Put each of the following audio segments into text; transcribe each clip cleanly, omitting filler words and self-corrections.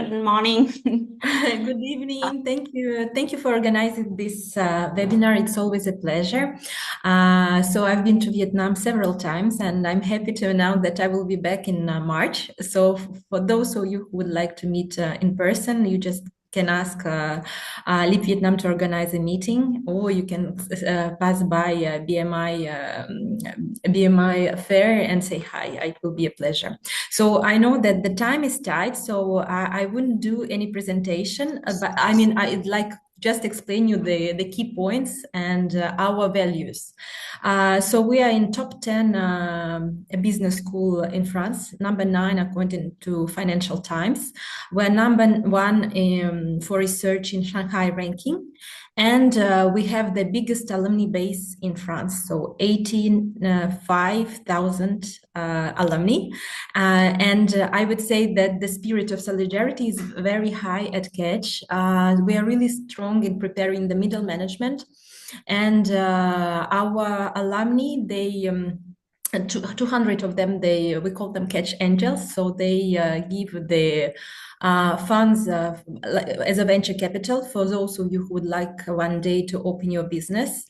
good morning. Good evening. Thank you. Thank you for organizing this webinar. It's always a pleasure. So I've been to Vietnam several times, and I'm happy to announce that I will be back in March. So for those of you who would like to meet in person, you just can ask Leap Vietnam to organize a meeting, or you can pass by BMI fair and say hi. It will be a pleasure. So I know that the time is tight, so I wouldn't do any presentation, but I mean, I'd like just explain you the key points and our values. So we are in top 10 business school in France, number 9 according to Financial Times. We're number 1 for research in Shanghai ranking. And we have the biggest alumni base in France, so 85,000 alumni. And I would say that the spirit of solidarity is very high at Catch. We are really strong in preparing the middle management. And our alumni, they 200 of them, we call them Catch Angels. So they give the funds as a venture capital for those of you who would like one day to open your business.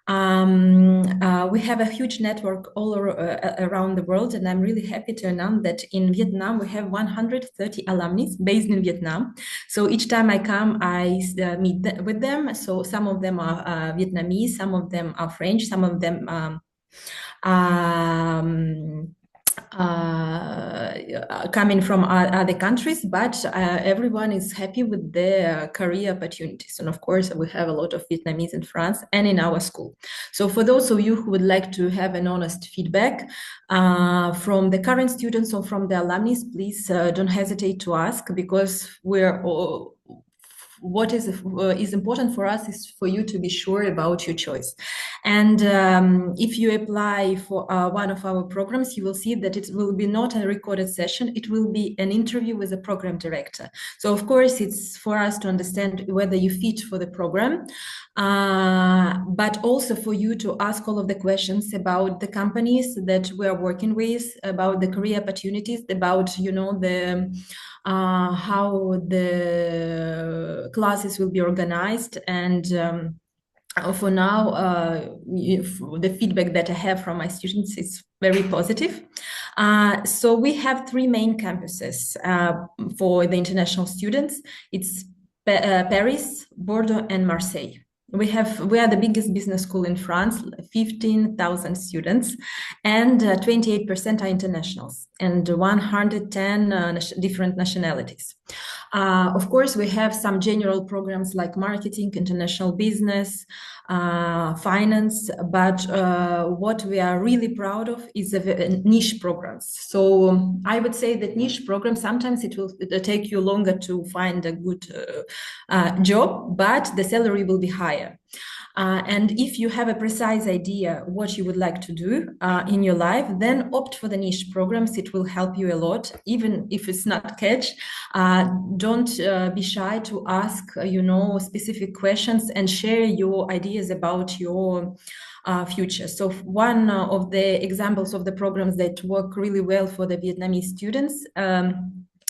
We have a huge network all around the world, and I'm really happy to announce that in Vietnam we have 130 alumni based in Vietnam. So each time I come, I meet with them. So some of them are Vietnamese, some of them are French, some of them coming from other countries, but everyone is happy with their career opportunities. And of course, we have a lot of Vietnamese in France and in our school. So for those of you who would like to have an honest feedback from the current students or from the alumni, please don't hesitate to ask, because we're all, what is important for us is for you to be sure about your choice. And if you apply for one of our programs, you will see that it will be not a recorded session. It will be an interview with a program director. So of course, it's for us to understand whether you fit for the program, but also for you to ask all of the questions about the companies that we are working with, about the career opportunities, about, you know, the how the classes will be organized. And for now, the feedback that I have from my students is very positive. So we have 3 main campuses for the international students. It's Paris, Bordeaux, and Marseille. We are the biggest business school in France, 15,000 students, and 28% are internationals, and 110 different nationalities. Of course, we have some general programs like marketing, international business, finance, but what we are really proud of is the niche programs. So I would say that niche programs, sometimes it will take you longer to find a good job, but the salary will be higher. And if you have a precise idea what you would like to do in your life, then opt for the niche programs. It will help you a lot, even if it's not Catch. Don't be shy to ask, specific questions and share your ideas about your future. So one of the examples of the programs that work really well for the Vietnamese students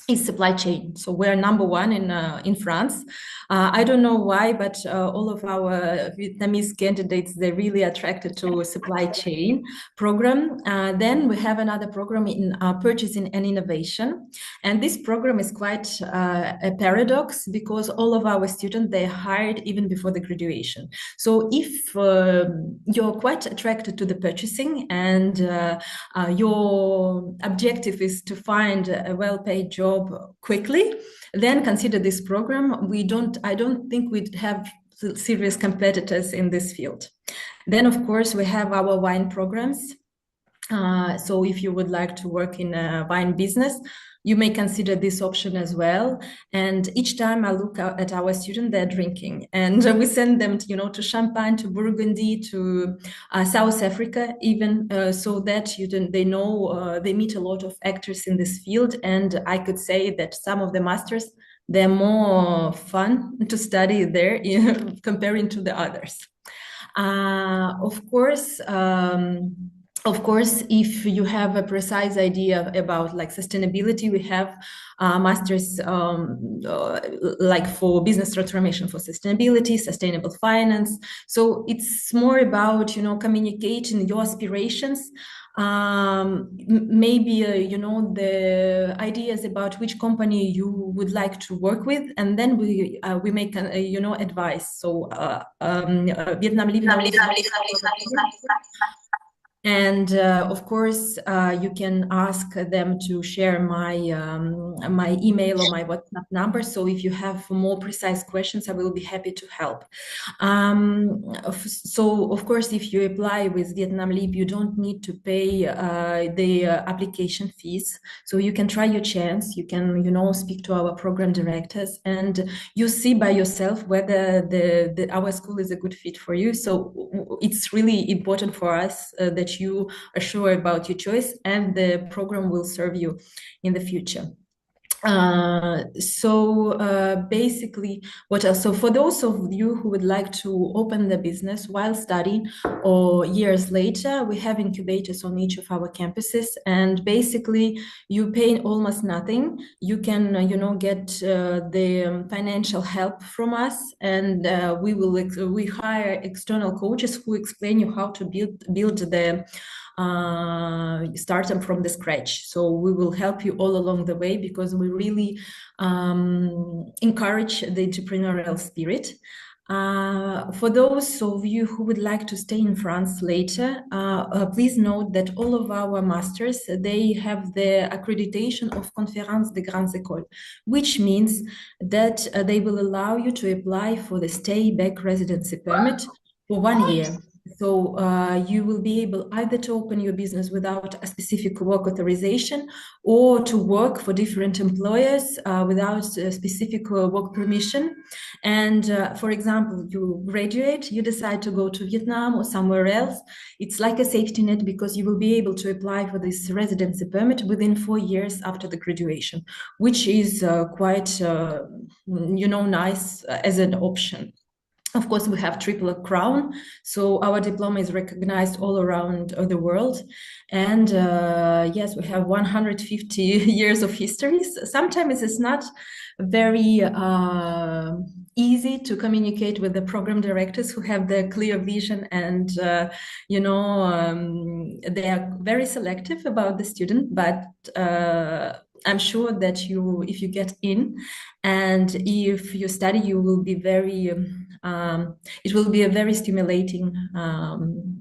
is supply chain. So we're number 1 in France. I don't know why, but all of our Vietnamese candidates, they're really attracted to a supply chain program. Then we have another program in purchasing and innovation. And this program is quite a paradox, because all of our students, they're hired even before the graduation. So if you're quite attracted to the purchasing and your objective is to find a well-paid job quickly, then consider this program. I don't think we'd have serious competitors in this field. Then, of course, we have our wine programs. So if you would like to work in a wine business, you may consider this option as well. And each time I look at our students, they're drinking, and we send them, to Champagne, to Burgundy, to South Africa, even so that they know they meet a lot of actors in this field. And I could say that some of the masters, they're more fun to study there comparing to the others. Of course. Of course, if you have a precise idea about like sustainability, we have masters like for business transformation for sustainability, sustainable finance. So it's more about, communicating your aspirations, maybe, the ideas about which company you would like to work with, and then we make advice. So Vietnam Live knows. And of course, you can ask them to share my email or my WhatsApp number. So if you have more precise questions, I will be happy to help. So of course, if you apply with Vietnam Leap, you don't need to pay the application fees. So you can try your chance. You can, speak to our program directors, and you see by yourself whether our school is a good fit for you. So it's really important for us that you are sure about your choice, and the program will serve you in the future. Basically, what else? So for those of you who would like to open the business while studying or years later, we have incubators on each of our campuses, and basically you pay almost nothing. You can, get the financial help from us, and we hire external coaches who explain you how to build the start them from the scratch. So we will help you all along the way, because we really encourage the entrepreneurial spirit. For those of you who would like to stay in France later, please note that all of our masters, they have the accreditation of Conférence des Grandes Écoles, which means that they will allow you to apply for the stay-back residency permit for 1 year. So you will be able either to open your business without a specific work authorization, or to work for different employers without a specific work permission. And for example, you graduate, you decide to go to Vietnam or somewhere else. It's like a safety net, because you will be able to apply for this residency permit within 4 years after the graduation, which is quite, nice as an option. Of course, we have triple crown, so our diploma is recognized all around the world. And yes, we have 150 years of history. Sometimes it's not very easy to communicate with the program directors who have the clear vision, and they are very selective about the student, but I'm sure that if you get in and if you study, you will be very it will be a very stimulating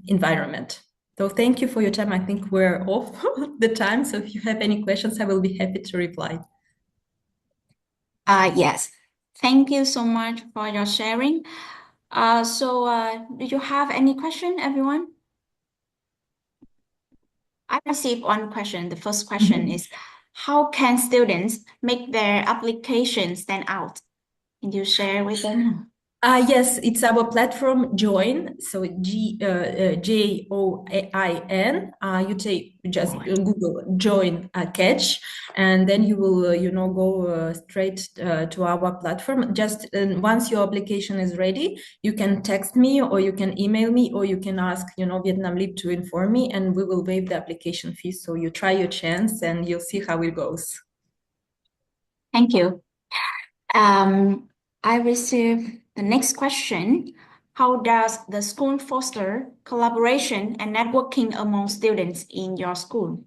environment. So thank you for your time. I think we're off the time. So if you have any questions, I will be happy to reply. Yes. Thank you so much for your sharing. Do you have any question, everyone? I received one question. The first question is, how can students make their application stand out? Can you share with them? Yes, it's our platform Join. So Join. You just Google Join Catch, and then you will go straight to our platform. Just once your application is ready, you can text me, or you can email me, or you can ask Vietnam Lib to inform me, and we will waive the application fee. So you try your chance, and you'll see how it goes. Thank you. I received the next question. How does the school foster collaboration and networking among students in your school?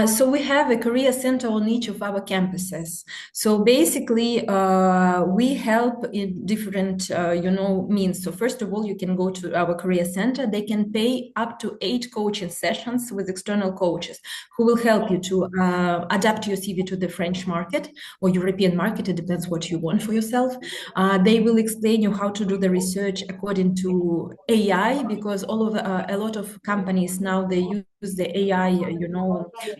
So we have a career center on each of our campuses. So basically, we help in different, means. So first of all, you can go to our career center. They can pay up to 8 coaching sessions with external coaches who will help you to adapt your CV to the French market or European market. It depends what you want for yourself. They will explain you how to do the research according to AI, because a lot of companies now, they use use the AI,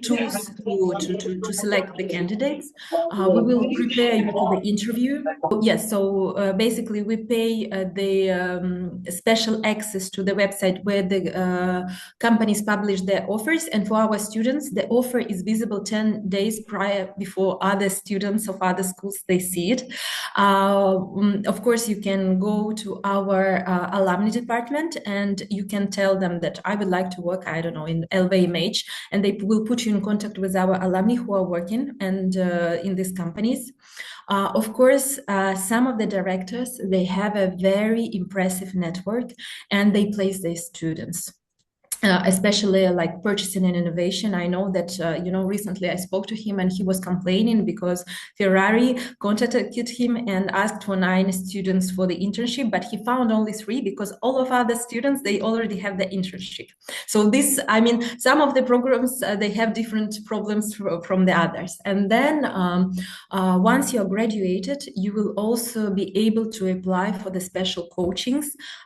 tools to select the candidates. We will prepare you to the interview. Yes, so basically we pay the special access to the website where the companies publish their offers, and for our students, the offer is visible 10 days prior before other students of other schools they see it. Of course, you can go to our alumni department and you can tell them that I would like to work, I don't know, in LVMH, and they will put you in contact with our alumni who are working and in these companies. Of course, some of the directors, they have a very impressive network and they place their students. Especially like purchasing and innovation. I know that, recently I spoke to him and he was complaining because Ferrari contacted him and asked for 9 students for the internship, but he found only 3 because all of other students, they already have the internship. So this, I mean, some of the programs, they have different problems from the others. And then once you're graduated, you will also be able to apply for the special coaching.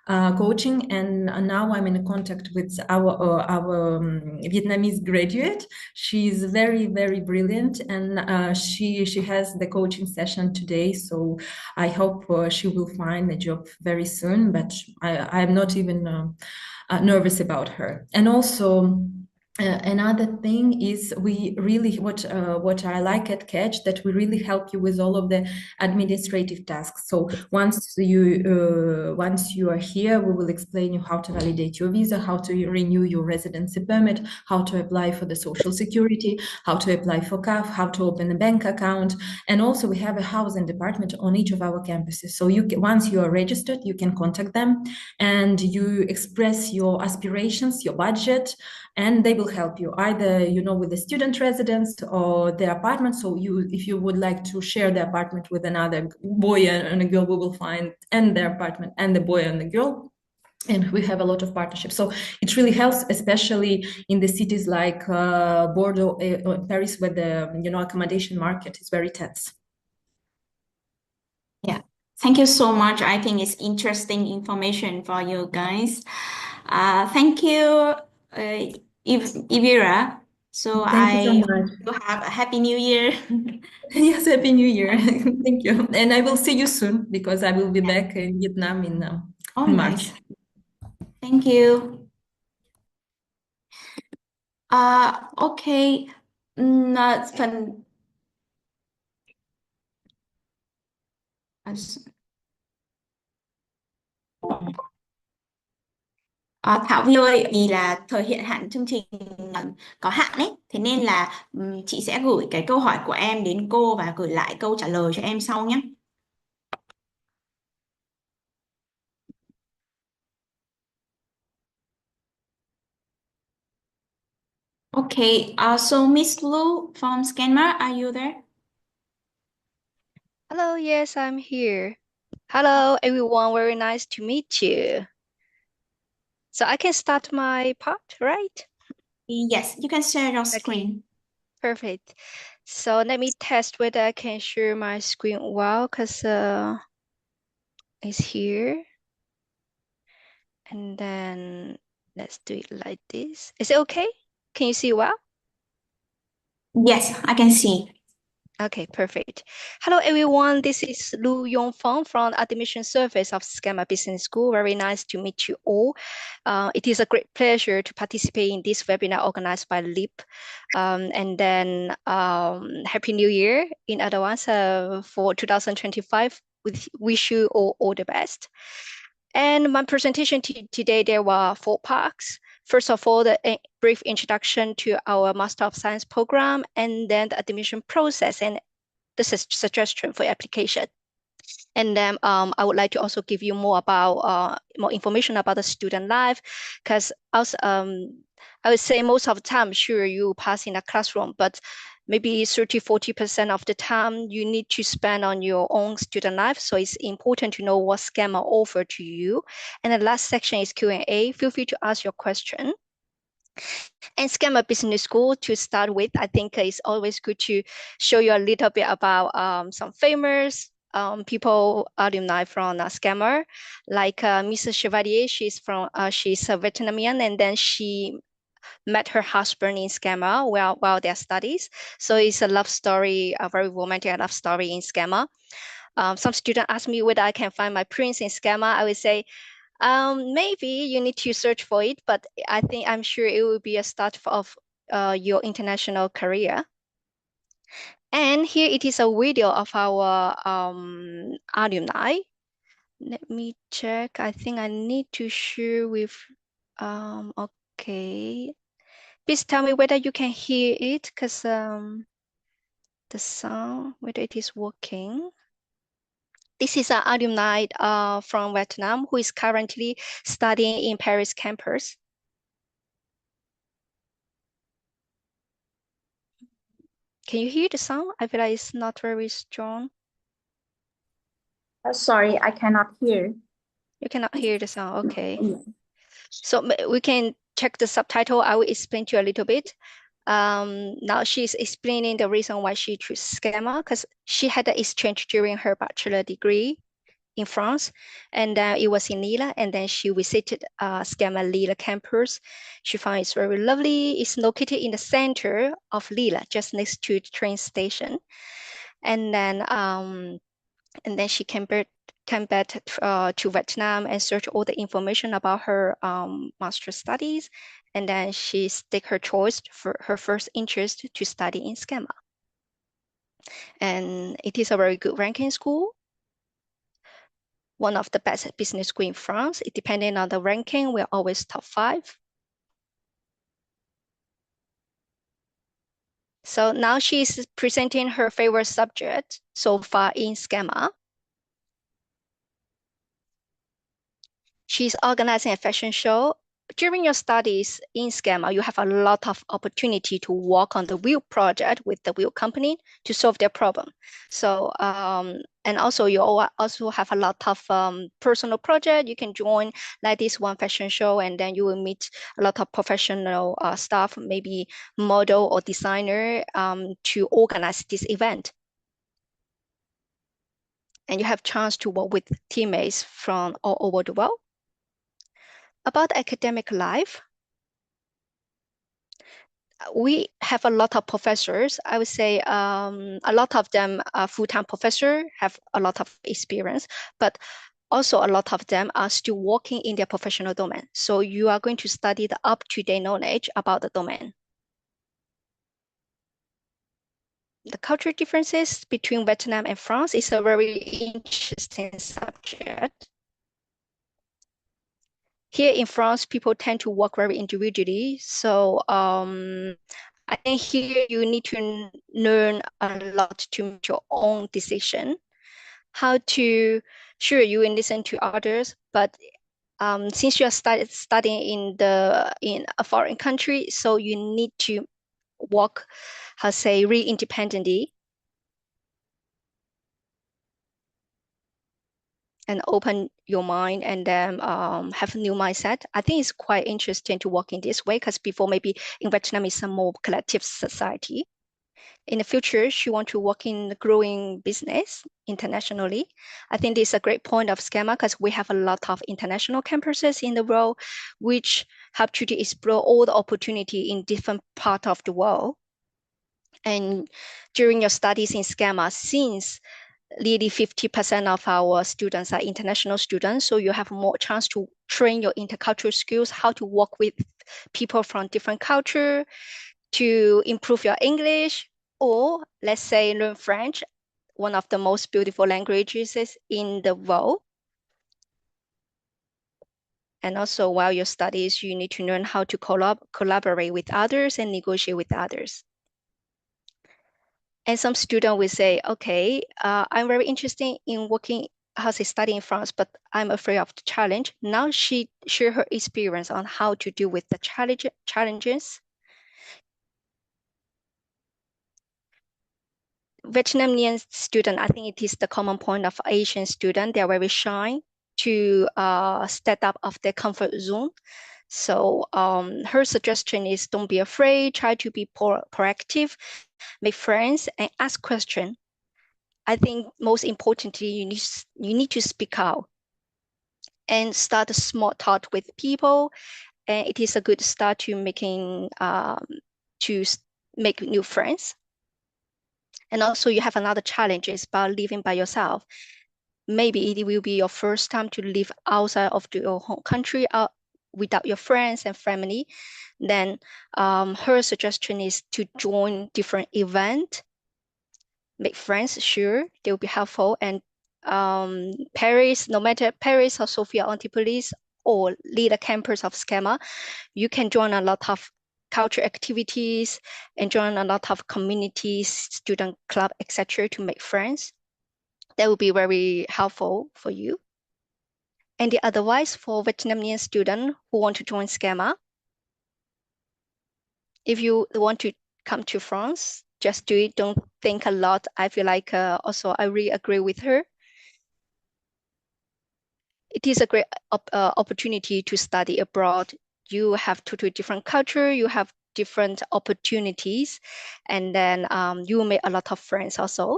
And now I'm in contact with our Vietnamese graduate. She's very, very brilliant, and she has the coaching session today. So I hope she will find a job very soon. But I'm not even nervous about her. And also, another thing is we really what I like at Catch, that we really help you with all of the administrative tasks. So once you are here, we will explain you how to validate your visa, how to renew your residency permit, how to apply for the social security, how to apply for CAF, how to open a bank account, and also we have a housing department on each of our campuses. So once you are registered, you can contact them and you express your aspirations, your budget, and they will help you either with the student residence or the apartment. So if you would like to share the apartment with another boy and a girl, we will find and their apartment and the boy and the girl. And we have a lot of partnerships. So it really helps, especially in the cities like Bordeaux or Paris, where the accommodation market is very tense. Yeah, thank you so much. I think it's interesting information for you guys. Thank you, Ivira. So Thank you so I much. hope you have a happy new year. Yes, Happy New Year. Thank you. And I will see you soon because I will be back in Vietnam in Oh, March. nice. Thank you. Ok. Phần Thảo Vi ơi, vì là thời hiện hạn chương trình có hạn ấy, thế nên là chị sẽ gửi cái câu hỏi của em đến cô và gửi lại câu trả lời cho em sau nhé. Okay, so Miss Lu from Scanmar, are you there? Hello, yes, I'm here. Hello, everyone. Very nice to meet you. So I can start my part, right? Yes, you can share your screen. Perfect. So let me test whether I can share my screen well, because it's here. And then let's do it like this. Is it okay? Can you see well? Yes, I can see. Okay, perfect. Hello, everyone. This is Lu Yongfeng from Admission Service of Scammer Business School. Very nice to meet you all. It is a great pleasure to participate in this webinar organized by LEAP. And then Happy New Year in advance for 2025. Wish you all the best. And my presentation today, there were 4 parts. First of all, the brief introduction to our Master of Science program, and then the admission process and the suggestion for application. And then I would like to also give you more about more information about the student life, because also I would say most of the time, sure, you pass in a classroom, but maybe 30–40% of the time you need to spend on your own student life. So it's important to know what Scammer offer to you. And the last section is Q&A. Feel free to ask your question. And Scammer Business School, to start with, I think it's always good to show you a little bit about some famous people, alumni from Scammer, like Mrs. Chevalier. She's a Vietnamese, and then she met her husband in Scammer while their studies. So it's a love story, a very romantic love story in Scammer. Some students ask me whether I can find my prince in Scammer. I would say, maybe you need to search for it, but I'm sure it will be a start of your international career. And here it is a video of our alumni. Let me check. I think I need to share with, okay. Please tell me whether you can hear it, because the sound, whether it is working. This is an alumni from Vietnam who is currently studying in Paris campus. Can you hear the sound? I feel like it's not very strong. Sorry, I cannot hear. You cannot hear the sound, okay. Yeah. So we can check the subtitle. I will explain to you a little bit. Now she's explaining the reason why she chose Scammer, because she had an exchange during her bachelor degree in France, and it was in Lille, and then she visited Scammer Lille campus. She found it's very lovely. It's located in the center of Lille, just next to the train station. And then she came back to Vietnam and searched all the information about her master's studies. And then she stick her choice for her first interest to study in Scammer. And it is a very good ranking school, one of the best business school in France. It depending on the ranking, we're always top 5. So now she's presenting her favorite subject so far in Scammer. She's organizing a fashion show. During your studies in Scammer, you have a lot of opportunity to work on the wheel project with the wheel company to solve their problem. So, and also you also have a lot of personal project. You can join like this one fashion show, and then you will meet a lot of professional staff, maybe model or designer, to organize this event. And you have chance to work with teammates from all over the world. About academic life, we have a lot of professors. I would say a lot of them are full-time professors, have a lot of experience, but also a lot of them are still working in their professional domain. So you are going to study the up-to-date knowledge about the domain. The cultural differences between Vietnam and France is a very interesting subject. Here in France, people tend to work very individually. So I think here you need to learn a lot to make your own decision. How to, sure, you will listen to others, but since you are studying in a foreign country, so you need to work, really independently. And open your mind and then have a new mindset. I think it's quite interesting to work in this way, because before maybe in Vietnam is a more collective society. In the future, she want to work in the growing business internationally. I think this is a great point of Scammer, because we have a lot of international campuses in the world, which help you to explore all the opportunity in different parts of the world. And during your studies in Scammer, since nearly 50% of our students are international students, so you have more chance to train your intercultural skills, how to work with people from different culture, to improve your English, or let's say learn French, one of the most beautiful languages in the world. And also while your studies, you need to learn how to collaborate with others and negotiate with others. And some student will say, okay, I'm very interested in working, studying in France, but I'm afraid of the challenge. Now she share her experience on how to deal with the challenges. Vietnamese student, I think it is the common point of Asian student. They are very shy to step up of their comfort zone. So her suggestion is don't be afraid, try to be proactive, make friends and ask questions. I think most importantly, you need to speak out and start a small talk with people and it is a good start to make new friends. And also you have another challenge is about living by yourself. Maybe it will be your first time to live outside of your home country without your friends and family. Then her suggestion is to join different events, make friends, sure, they will be helpful. And Paris, no matter Paris or Sophia Antipolis or leader campus of Schema, you can join a lot of culture activities and join a lot of communities, student club, etc. to make friends. That will be very helpful for you. And the otherwise for Vietnamese students who want to join Schema, if you want to come to France, just do it. Don't think a lot. I feel like also I really agree with her. It is a great opportunity to study abroad. You have totally different culture, you have different opportunities, and then you will make a lot of friends also.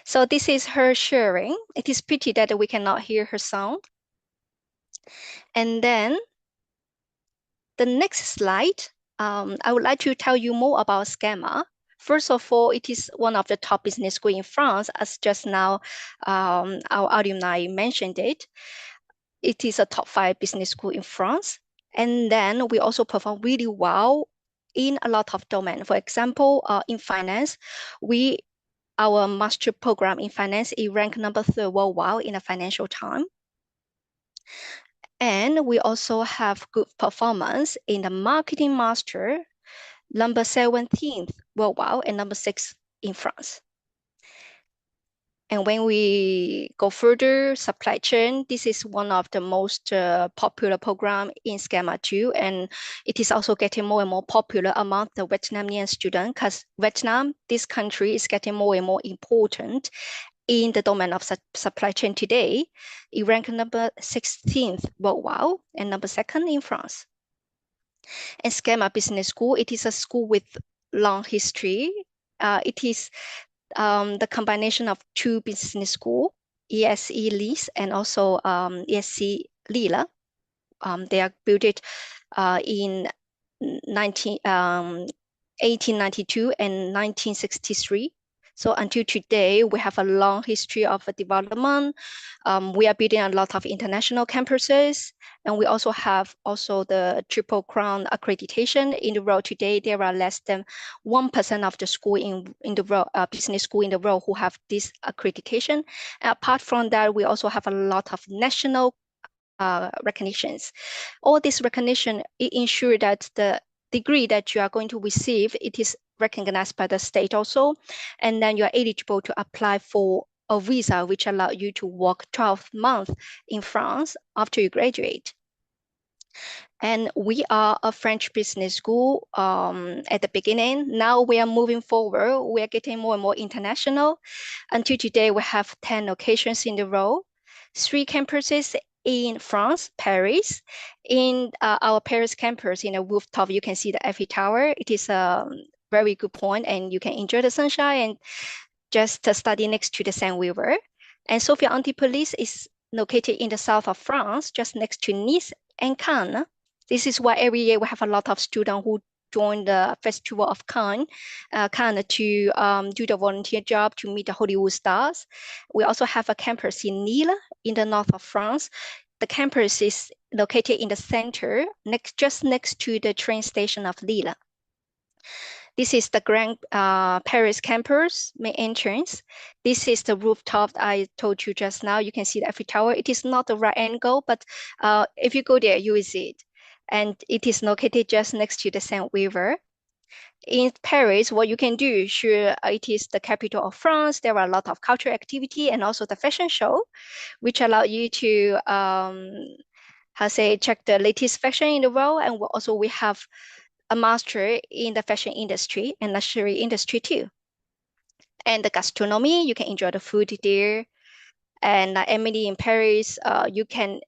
So this is her sharing. It is pity that we cannot hear her sound. And then the next slide, I would like to tell you more about Schema. First of all, it is one of the top business schools in France, as just now our alumni mentioned it. It is a top 5 business school in France. And then we also perform really well in a lot of domains. For example, in finance, our master program in finance is ranked number 3 worldwide in the Financial Times. And we also have good performance in the marketing master, number 17th worldwide and number 6 in France. And when we go further, supply chain, this is one of the most popular program in Schema too. And it is also getting more and more popular among the Vietnamese students because Vietnam, this country is getting more and more important in the domain of supply chain today. It ranked number 16th worldwide and number 2nd in France. And Schema Business School, it is a school with long history. It is the combination of 2 business schools, ESE Lise and also ESC Lille. They are built in 1892 and 1963. So until today, we have a long history of development. We are building a lot of international campuses, and we also have the Triple Crown accreditation in the world. Today, there are less than 1% of the school in the world, business school in the world who have this accreditation. Apart from that, we also have a lot of national recognitions. All this recognition, it ensures that the degree that you are going to receive, it is recognized by the state also, and then you are eligible to apply for a visa which allows you to work 12 months in France after you graduate. And we are a French business school at the beginning. Now we are moving forward. We are getting more and more international. Until today, we have 10 locations in the world, 3 campuses in France, Paris. In our Paris campus, in a rooftop, you can see the Eiffel Tower. It is a very good point, and you can enjoy the sunshine and just study next to the Seine River. And Sophia Antipolis is located in the south of France, just next to Nice and Cannes. This is why every year we have a lot of students who join the Festival of Cannes to do the volunteer job to meet the Hollywood stars. We also have a campus in Lille in the north of France. The campus is located in the center, just next to the train station of Lille. This is the Grand Paris campus main entrance. This is the rooftop I told you just now. You can see the Eiffel Tower. It is not the right angle, but if you go there, you will see it. And it is located just next to the Seine River. In Paris, what you can do, sure, it is the capital of France. There are a lot of cultural activity and also the fashion show, which allow you to, check the latest fashion in the world. And also we have a master in the fashion industry and luxury industry too. And the gastronomy, you can enjoy the food there. And Emily in Paris, you can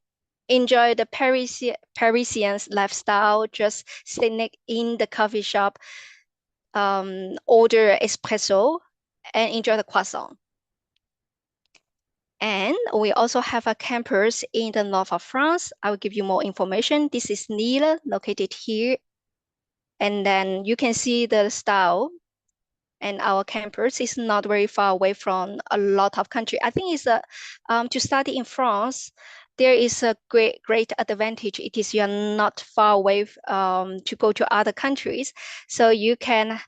enjoy the Parisian lifestyle, just sitting in the coffee shop, order espresso and enjoy the croissant. And we also have a campus in the north of France. I will give you more information. This is Lille, located here. And then you can see the style. And our campus is not very far away from a lot of country. I think it's to study in France, there is a great advantage. It is you're not far away to go to other countries. So you can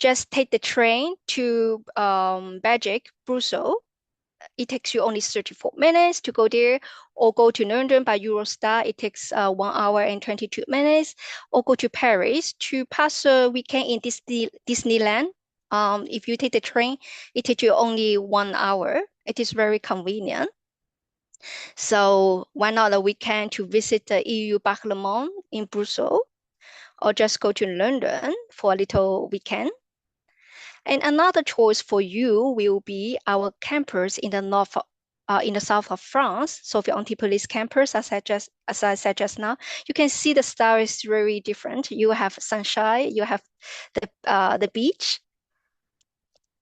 just take the train to Belgium, Brussels. It takes you only 34 minutes to go there, or go to London by Eurostar. It takes 1 hour and 22 minutes, or go to Paris to pass a weekend in Disneyland. If you take the train, it takes you only 1 hour. It is very convenient. So why not a weekend to visit the EU Parliament in Brussels, or just go to London for a little weekend? And another choice for you will be our campus in the south of France, Sophie Antipolis campus, as I said just now. You can see the style is very different. You have sunshine, you have the beach,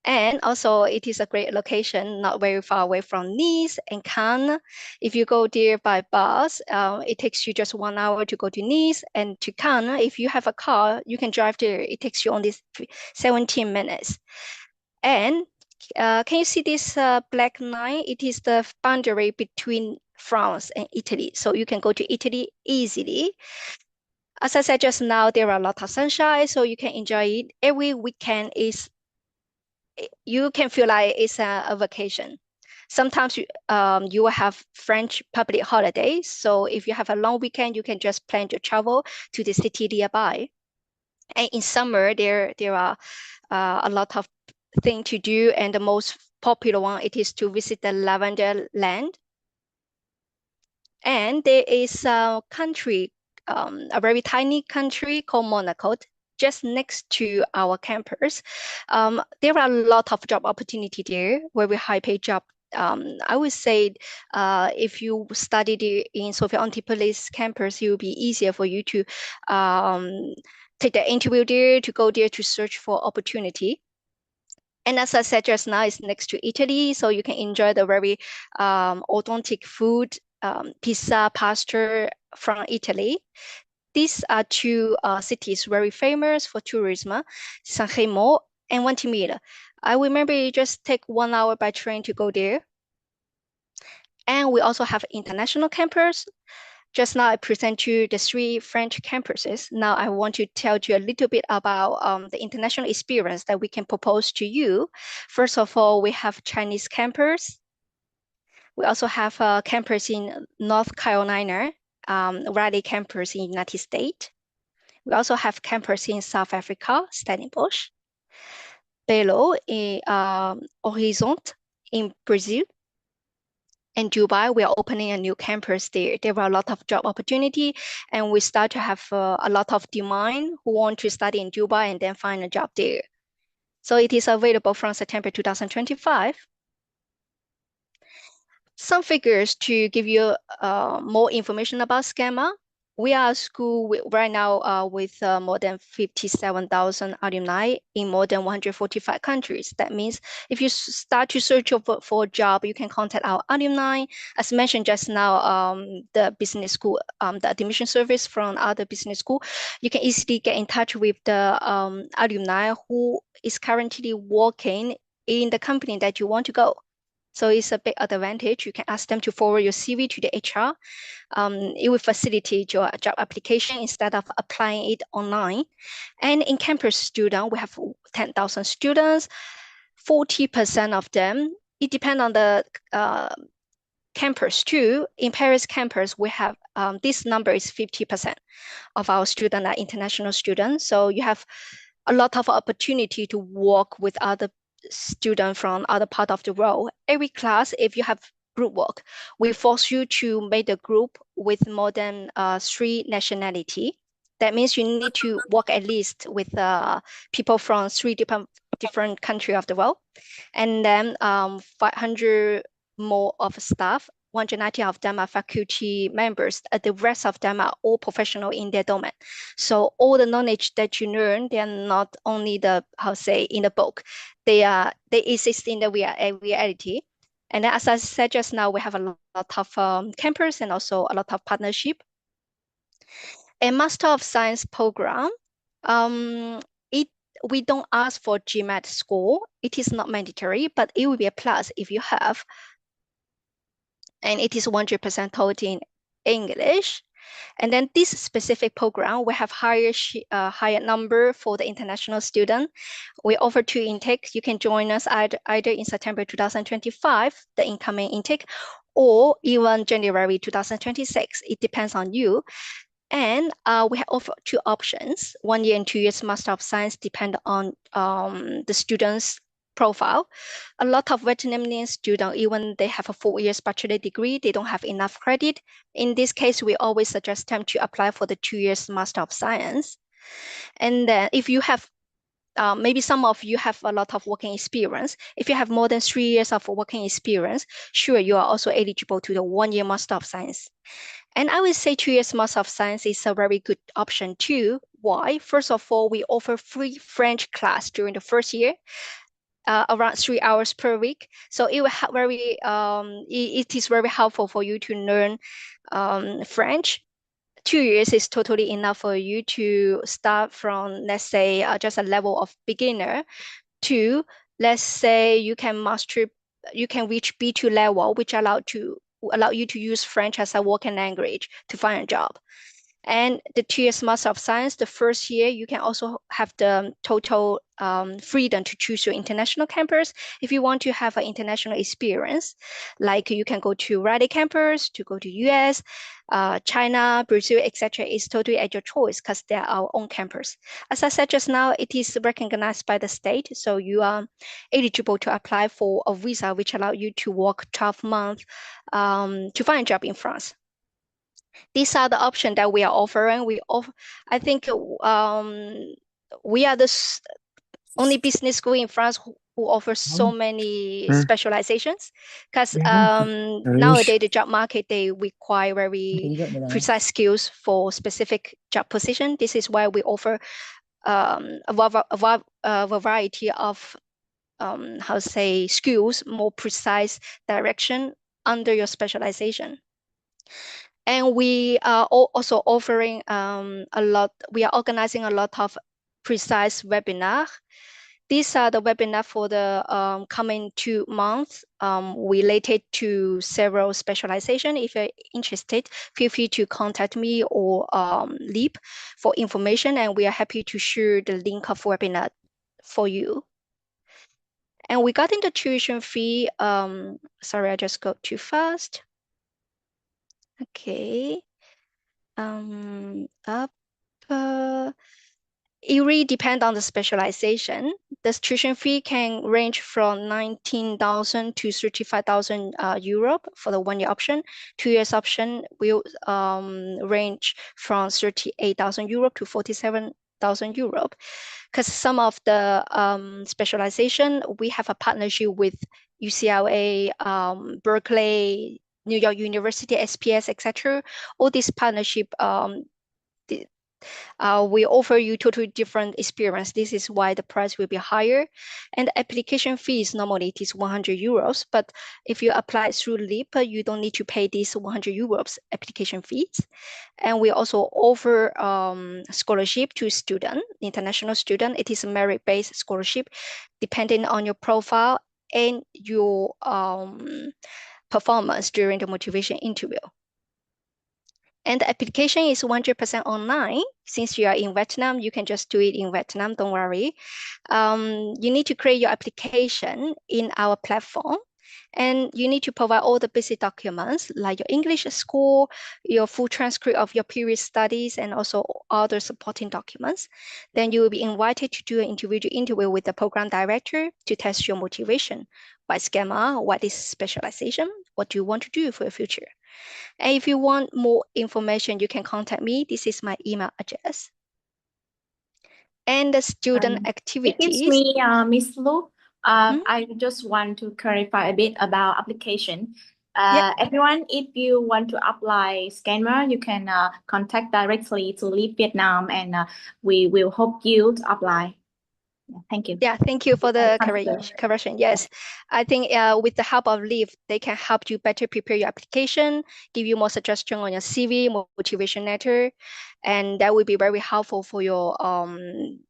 and also it is a great location, not very far away from Nice and Cannes. If you go there by bus, it takes you just 1 hour to go to Nice, and to Cannes, if you have a car, you can drive there. It takes you only 17 minutes. And can you see this black line? It is the boundary between France and Italy. So you can go to Italy easily. As I said just now, there are a lot of sunshine, so you can enjoy it. Every weekend you can feel like it's a vacation. Sometimes you will have French public holidays. So if you have a long weekend, you can just plan to travel to the city nearby. And in summer, there are a lot of things to do. And the most popular one, it is to visit the Lavender Land. And there is a country, a very tiny country called Monaco, just next to our campus. There are a lot of job opportunity there, very high paid job. I would say if you studied in Sophia Antipolis campus, it will be easier for you to take the interview there, to go there to search for opportunity. And as I said just now, it's next to Italy, so you can enjoy the very authentic food, pizza, pasta from Italy. These are two cities very famous for tourism, San Remo and Ventimiglia. I remember you just take 1 hour by train to go there. And we also have international campus. Just now I present you the 3 French campuses. Now I want to tell you a little bit about the international experience that we can propose to you. First of all, we have Chinese campus. We also have a campus in North Carolina, Raleigh campus in United States. We also have campus in South Africa, Stellenbosch, Belo in Horizonte in Brazil, and Dubai. We are opening a new campus there. There are a lot of job opportunity, and we start to have a lot of demand who want to study in Dubai and then find a job there. So it is available from September 2025. Some figures to give you more information about SCAMA. We are a school right now with more than 57,000 alumni in more than 145 countries. That means if you start to search for a job, you can contact our alumni. As mentioned just now, the business school, the admission service from other business school, you can easily get in touch with the alumni who is currently working in the company that you want to go. So it's a big advantage. You can ask them to forward your CV to the HR. It will facilitate your job application instead of applying it online. And in campus student, we have 10,000 students, 40% of them. It depends on the campus too. In Paris campus, we have, this number is 50% of our students are international students. So you have a lot of opportunity to work with other students from other part of the world. Every class, if you have group work, we force you to make a group with more than 3 nationality. That means you need to work at least with people from 3 different countries of the world. And then 500 more of staff, 190 of them are faculty members. The rest of them are all professional in their domain. So all the knowledge that you learn, they are not only in the book, they exist in the reality. And then, as I said just now, we have a lot of campus and also a lot of partnership. A Master of Science program, we don't ask for GMAT score. It is not mandatory, but it will be a plus if you have. And it is 100% taught in English. And then this specific program, we have higher number for the international student. We offer 2 intakes. You can join us either in September 2025, the incoming intake, or even January 2026. It depends on you. And we have offer 2 options, 1 year and 2 years Master of Science, depend on the student's profile. A lot of Vietnamese students, even they have a 4 years bachelor degree, they don't have enough credit. In this case, we always suggest them to apply for the 2 years Master of Science. And then if you have maybe some of you have a lot of working experience. If you have more than 3 years of working experience, sure, you are also eligible to the 1 year Master of Science. And I would say 2 years Master of Science is a very good option too. Why? First of all, we offer free French class during the first year, around 3 hours per week. So it will it is very helpful for you to learn French. 2 years is totally enough for you to start from, let's say, just a level of beginner to, let's say, you can reach B2 level, which allow you to use French as a working language to find a job. And the 2 years Master of Science, the first year, you can also have the total freedom to choose your international campus. If you want to have an international experience, like you can go to Raleigh campus, to go to US, China, Brazil, etc. It's totally at your choice because they're our own campus. As I said just now, it is recognized by the state, so you are eligible to apply for a visa which allow you to work 12 months to find a job in France. These are the options that we are offering. I think we are the only business school in France who offers so many specializations, because nowadays the job market, they require very precise skills for specific job position. This is why we offer a variety of skills, more precise direction under your specialization. And we are also offering we are organizing a lot of precise webinars. These are the webinars for the coming 2 months related to several specialization. If you're interested, feel free to contact me or Leap for information, and we are happy to share the link of webinar for you. And regarding the tuition fee, sorry, I just got too fast. Okay. It really depends on the specialization. The tuition fee can range from 19,000 to 35,000 euro for the 1 year option. 2 years option will range from 38,000 euro to 47,000 euro. Because some of the specialization, we have a partnership with UCLA, Berkeley, New York University, SPS, etc. All this partnership, we offer you totally different experience. This is why the price will be higher. And the application fees, normally it is 100 euros, but if you apply through LEAP, you don't need to pay these 100 euros application fees. And we also offer scholarship to student, international student. It is a merit-based scholarship, depending on your profile and your performance during the motivation interview. And the application is 100% online. Since you are in Vietnam, you can just do it in Vietnam, don't worry. You need to create your application in our platform, and you need to provide all the basic documents like your English score, your full transcript of your previous studies, and also other supporting documents. Then you will be invited to do an individual interview with the program director to test your motivation. Why Schema? What is specialization? What do you want to do for your future? And if you want more information, you can contact me. This is my email address. And the student activities. Excuse me, Miss Lu. I just want to clarify a bit about application. Everyone, if you want to apply Scammer, you can contact directly to Leap Vietnam, and we will help you to apply. Thank you. Yeah, thank you for the Answer. correction. Yes, I think with the help of Leaf, they can help you better prepare your application, give you more suggestion on your CV, more motivation letter, and that will be very helpful for your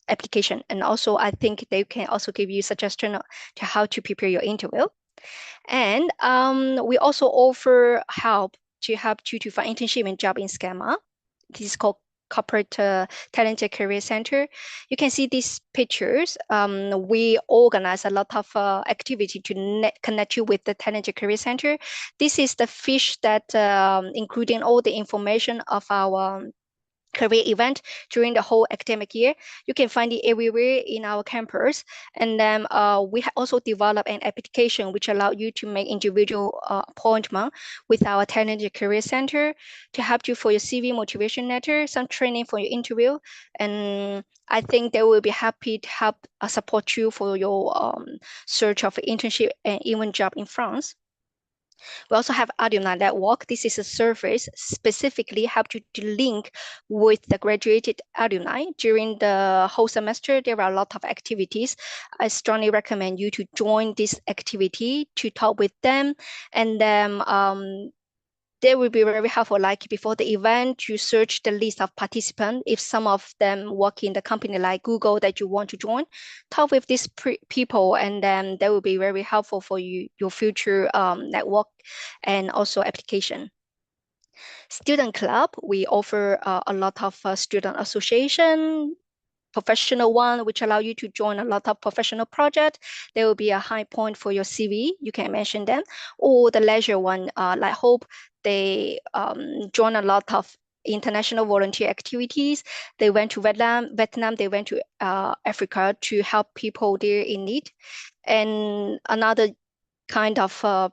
application. And also, I think they can also give you suggestion to how to prepare your interview. And we also offer help to help you to find internship and job in Scammer. This is called Corporate Talent Career Center. You can see these pictures. We organize a lot of activity to connect you with the Talent Career Center. This is the fish that including all the information of our career event during the whole academic year. You can find it everywhere in our campus. And then we also develop an application which allow you to make individual appointment with our Talent Career Center to help you for your CV motivation letter, some training for your interview. And I think they will be happy to help support you for your search of internship and even job in France. We also have alumni network. This is a service specifically help you to link with the graduated alumni. During the whole semester, there are a lot of activities. I strongly recommend you to join this activity to talk with them. And then they will be very helpful. Like before the event, you search the list of participants. If some of them work in the company like Google that you want to join, talk with these people, and then they will be very helpful for you, your future network and also application. Student club, we offer a lot of student association, professional one, which allow you to join a lot of professional project. There will be a high point for your CV. You can mention them, or the leisure one, like Hope. They join a lot of international volunteer activities. They went to Vietnam. They went to Africa to help people there in need. And another kind of a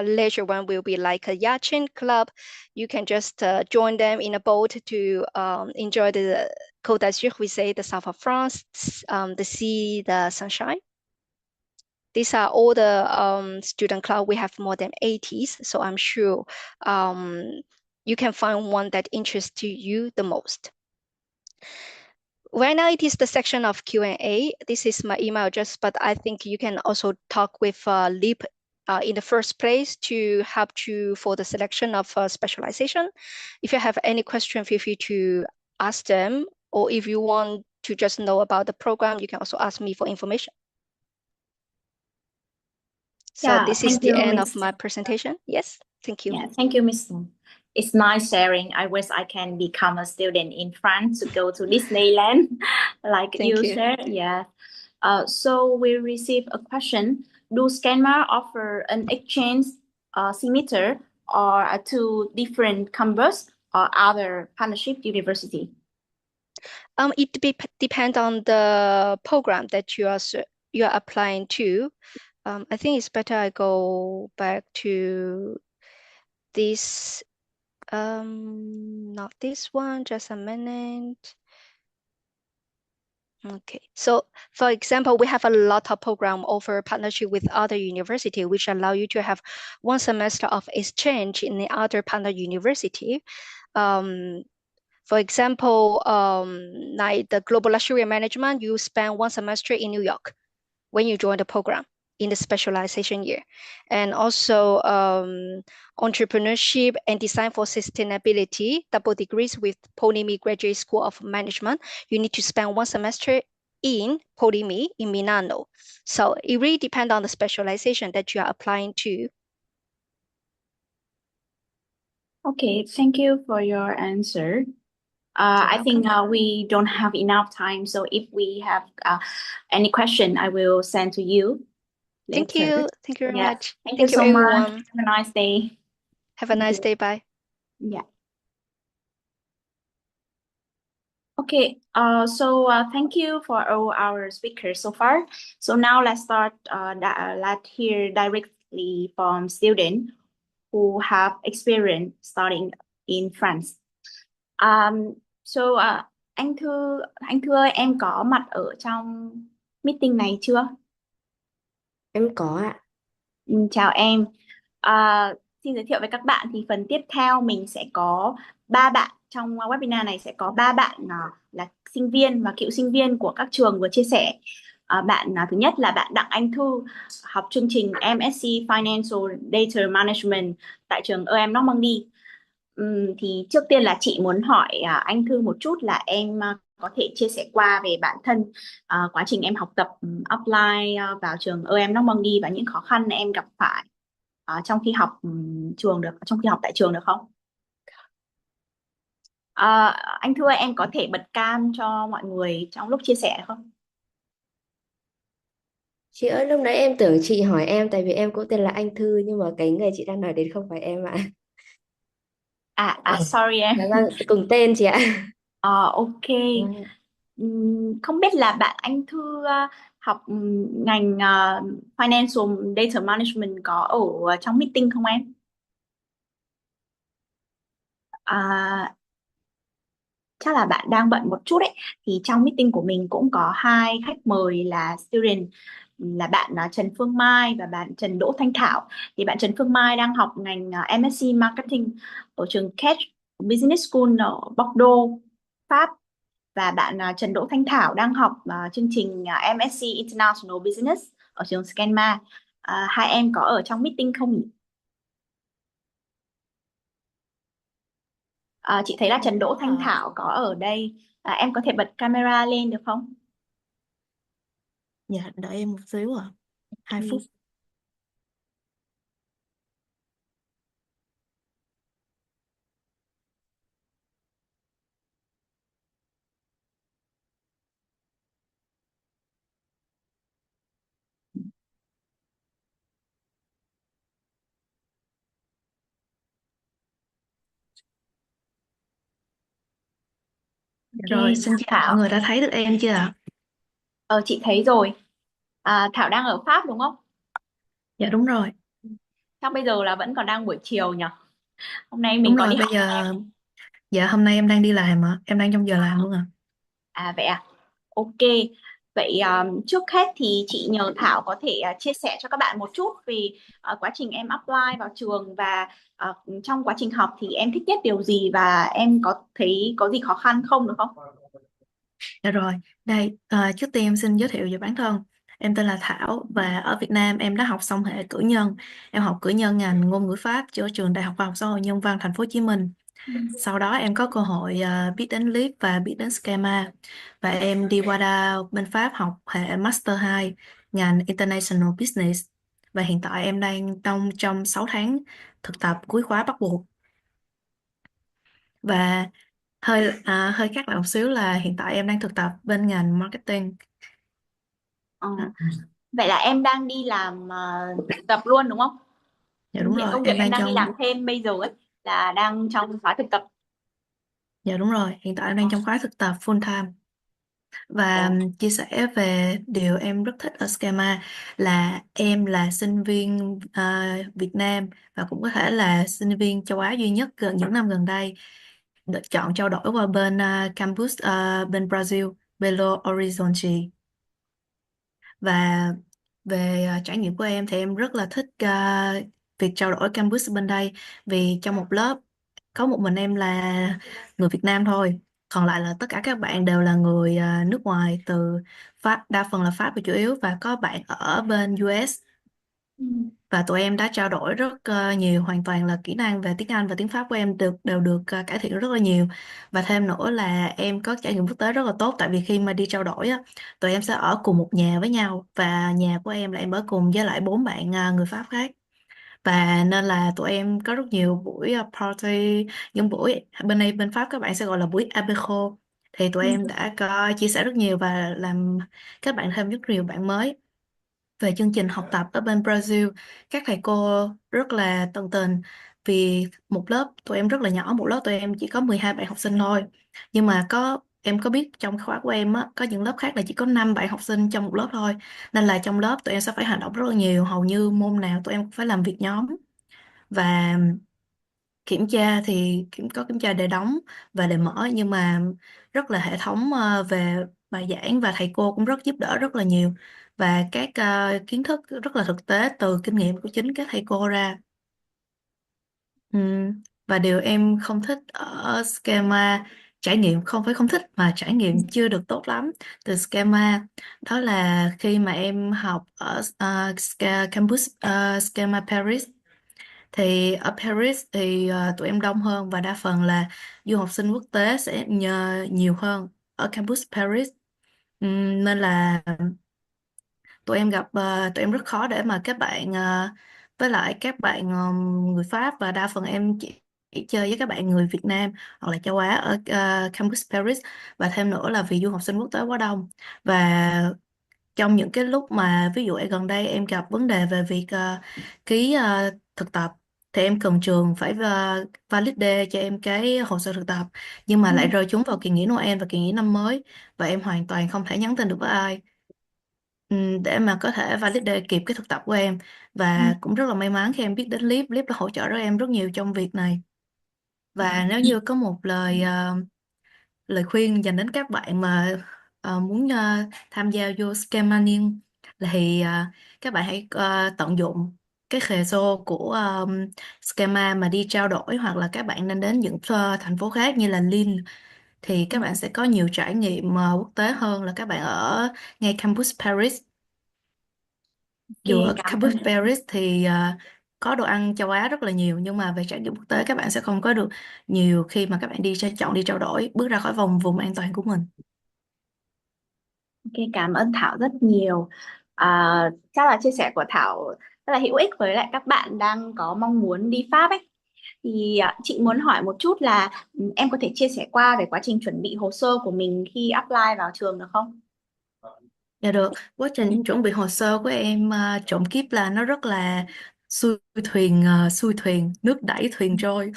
leisure one will be like a yachting club. You can just join them in a boat to enjoy the Côte d'Azur, we say the south of France, the sea, the sunshine. These are all the student club. We have more than 80, so I'm sure you can find one that interests you the most. Right now, it is the section of Q&A. This is my email address, but I think you can also talk with Leap in the first place to help you for the selection of specialization. If you have any question, feel free to ask them, or if you want to just know about the program, you can also ask me for information. So Yeah, this is thank the you, end Miss. of my presentation. Yes, thank you. Yeah, thank you, Miss. It's nice sharing. I wish I can become a student in France to go to Disneyland like Thank you you. shared. Yeah. So we received a question. Do Scanmar offer an exchange semester or two different campus or other partnership university? It depends on the program that you are applying to. I think it's better I go back to this, not this one, just a minute. Okay, so for example, we have a lot of program offer partnership with other university, which allow you to have one semester of exchange in the other partner university. For example, like the global luxury management, you spend one semester in New York when you join the program in the specialization year. And also entrepreneurship and design for sustainability, double degrees with Polimi Graduate School of Management. You need to spend one semester in Polimi in Milano. So it really depends on the specialization that you are applying to. Okay, thank you for your answer. I think we don't have enough time, so if we have any question, I will send to you later. Thank you. Thank you very Yeah. much. Thank Thank you you, so much. everyone. Have a nice day. Have a Thank nice you. day. Bye. Yeah. Okay, so thank you for all our speakers so far. So now let's start, let's hear directly from students who have experience studying in France. So anh Thư ơi, em có mặt ở trong meeting này chưa? Em có ạ. Chào em. Xin giới thiệu với các bạn thì phần tiếp theo mình sẽ có 3 bạn trong webinar này, sẽ có 3 bạn là sinh viên và cựu sinh viên của các trường vừa chia sẻ. Thứ nhất là bạn Đặng Anh Thư, học chương trình MSc Financial Data Management tại trường Normandy. Thì trước tiên là chị muốn hỏi anh Thư một chút là em có thể chia sẻ qua về bản thân, quá trình em học tập, apply vào trường Normandy và những khó khăn em gặp phải trong khi học trong khi học tại trường được không? Ờ, anh Thư ơi, em có thể bật cam cho mọi người trong lúc chia sẻ được không? Chị ơi, lúc nãy em tưởng chị hỏi em tại vì em cũng tên là Anh Thư, nhưng mà cái người chị đang nói đến không phải em ạ. Sorry em. Dạ vâng, cùng tên chị ạ. Ok. Vâng. Không biết là bạn anh Thư học ngành Financial Data Management có ở trong meeting không em? À, chắc là bạn đang bận một chút ấy. Thì trong meeting của mình cũng có hai khách mời là student, là bạn Trần Phương Mai và bạn Trần Đỗ Thanh Thảo. Thì bạn Trần Phương Mai đang học ngành MSc Marketing ở trường Catch Business School ở Bordeaux, Pháp. Và bạn Trần Đỗ Thanh Thảo đang học chương trình MSc International Business ở trường Scanma. Hai em có ở trong meeting không nhỉ? Chị thấy là Trần Đỗ Thanh Thảo có ở đây. Em có thể bật camera lên được không? Dạ, đợi em một xíu ạ. 2 phút. Ok, Rồi, xin chào mọi Thảo. người, đã thấy được em chưa ạ? Chị thấy rồi. Thảo đang ở Pháp đúng không? Dạ đúng rồi. Chắc bây giờ là vẫn còn đang buổi chiều nhỉ? Hôm nay Đúng mình có rồi, đi bây học. giờ dạ hôm nay em đang đi làm ạ. Em đang trong giờ làm luôn ạ. Vậy à? Ok. Vậy trước hết thì chị nhờ Thảo có thể chia sẻ cho các bạn một chút về quá trình em apply vào trường và trong quá trình học thì em thích nhất điều gì và em có thấy có gì khó khăn không được không? Dạ rồi, đây, trước tiên em xin giới thiệu về bản thân. Em tên là Thảo và ở Việt Nam em đã học xong hệ cử nhân. Em học cử nhân ngành ngôn ngữ Pháp cho trường Đại học Khoa học Xã hội Nhân văn Thành phố Hồ Chí Minh. Sau đó em có cơ hội biết đến Leap và biết đến Schema, và em đi qua bên Pháp học hệ Master 2 ngành International Business, và hiện tại em đang trong 6 tháng thực tập cuối khóa bắt buộc. Và hơi khác lại một xíu là hiện tại em đang thực tập bên ngành marketing. Ờ, Đó. Vậy là em đang đi làm thực tập luôn đúng không? Dạ đúng Hiện rồi, công việc em em đang đang đi trong làm thêm bây giờ ấy là đang trong khóa thực tập. dạ đúng rồi, hiện tại em đang trong khóa thực tập full time. Và Ồ. chia sẻ về điều em rất thích ở Schema là em là sinh viên Việt Nam và cũng có thể là sinh viên châu Á duy nhất những năm gần đây được chọn trao đổi qua bên campus bên Brazil, Belo Horizonte. Và về trải nghiệm của em thì em rất là thích việc trao đổi campus bên đây, vì trong một lớp có một mình em là người Việt Nam thôi, còn lại là tất cả các bạn đều là người nước ngoài từ Pháp, đa phần là Pháp và chủ yếu, và có bạn ở bên US. Ừ. Và tụi em đã trao đổi rất nhiều, hoàn toàn là kỹ năng về tiếng Anh và tiếng Pháp của em đều được cải thiện rất là nhiều. Và thêm nữa là em có trải nghiệm quốc tế rất là tốt, tại vì khi mà đi trao đổi á, tụi em sẽ ở cùng một nhà với nhau, và nhà của em là em ở cùng với lại 4 bạn người Pháp khác. Và nên là tụi em có rất nhiều buổi party, những buổi bên đây bên Pháp các bạn sẽ gọi là buổi apéro. Thì tụi em đã có chia sẻ rất nhiều và làm các bạn thêm rất nhiều bạn mới. Về chương trình học tập ở bên Brazil, các thầy cô rất là tận tình, vì một lớp tụi em rất là nhỏ, một lớp tụi em chỉ có 12 bạn học sinh thôi. Nhưng mà em có biết trong khóa của em á, có những lớp khác là chỉ có 5 bạn học sinh trong một lớp thôi. Nên là trong lớp tụi em sẽ phải hành động rất là nhiều, hầu như môn nào tụi em cũng phải làm việc nhóm. Và kiểm tra thì có kiểm tra đề đóng và đề mở, nhưng mà rất là hệ thống về bài giảng, và thầy cô cũng rất giúp đỡ rất là nhiều, và các kiến thức rất là thực tế từ kinh nghiệm của chính các thầy cô ra. Và điều em không thích ở schema trải nghiệm, không phải không thích mà trải nghiệm chưa được tốt lắm từ Schema. Đó là khi mà em học ở campus Schema Paris. Thì ở Paris thì tụi em đông hơn và đa phần là du học sinh quốc tế sẽ nhờ nhiều hơn ở campus Paris. Nên là tụi em rất khó để mà các bạn với lại các bạn người Pháp, và đa phần em chỉ chơi với các bạn người Việt Nam hoặc là châu Á ở campus Paris. Và thêm nữa là vì du học sinh quốc tế quá đông, và trong những cái lúc mà ví dụ gần đây em gặp vấn đề về việc ký thực tập, thì em cần trường phải validate cho em cái hồ sơ thực tập, nhưng mà lại rơi trúng vào kỳ nghỉ Noel và kỳ nghỉ năm mới, và em hoàn toàn không thể nhắn tin được với ai để mà có thể validate kịp cái thực tập của em. Và cũng rất là may mắn khi em biết đến Leap đã hỗ trợ rất em rất nhiều trong việc này. Và nếu như có một lời khuyên dành đến các bạn mà muốn tham gia vô scamming, thì các bạn hãy tận dụng cái khề xô của scammer mà đi trao đổi, hoặc là các bạn nên đến những thành phố khác như là Lille, thì các bạn sẽ có nhiều trải nghiệm quốc tế hơn là các bạn ở ngay campus Paris. Dù ở cảm campus ơn. Paris thì có đồ ăn châu Á rất là nhiều, nhưng mà về trải nghiệm quốc tế các bạn sẽ không có được nhiều khi mà các bạn chọn đi trao đổi, bước ra khỏi vùng an toàn của mình. Ok, cảm ơn Thảo rất nhiều. Chắc là chia sẻ của Thảo rất là hữu ích với lại các bạn đang có mong muốn đi Pháp ấy. Thì chị muốn hỏi một chút là em có thể chia sẻ qua về quá trình chuẩn bị hồ sơ của mình khi apply vào trường được không? Dạ được, quá trình chuẩn bị hồ sơ của em trộm kíp là nó rất là xuôi thuyền, nước đẩy thuyền trôi,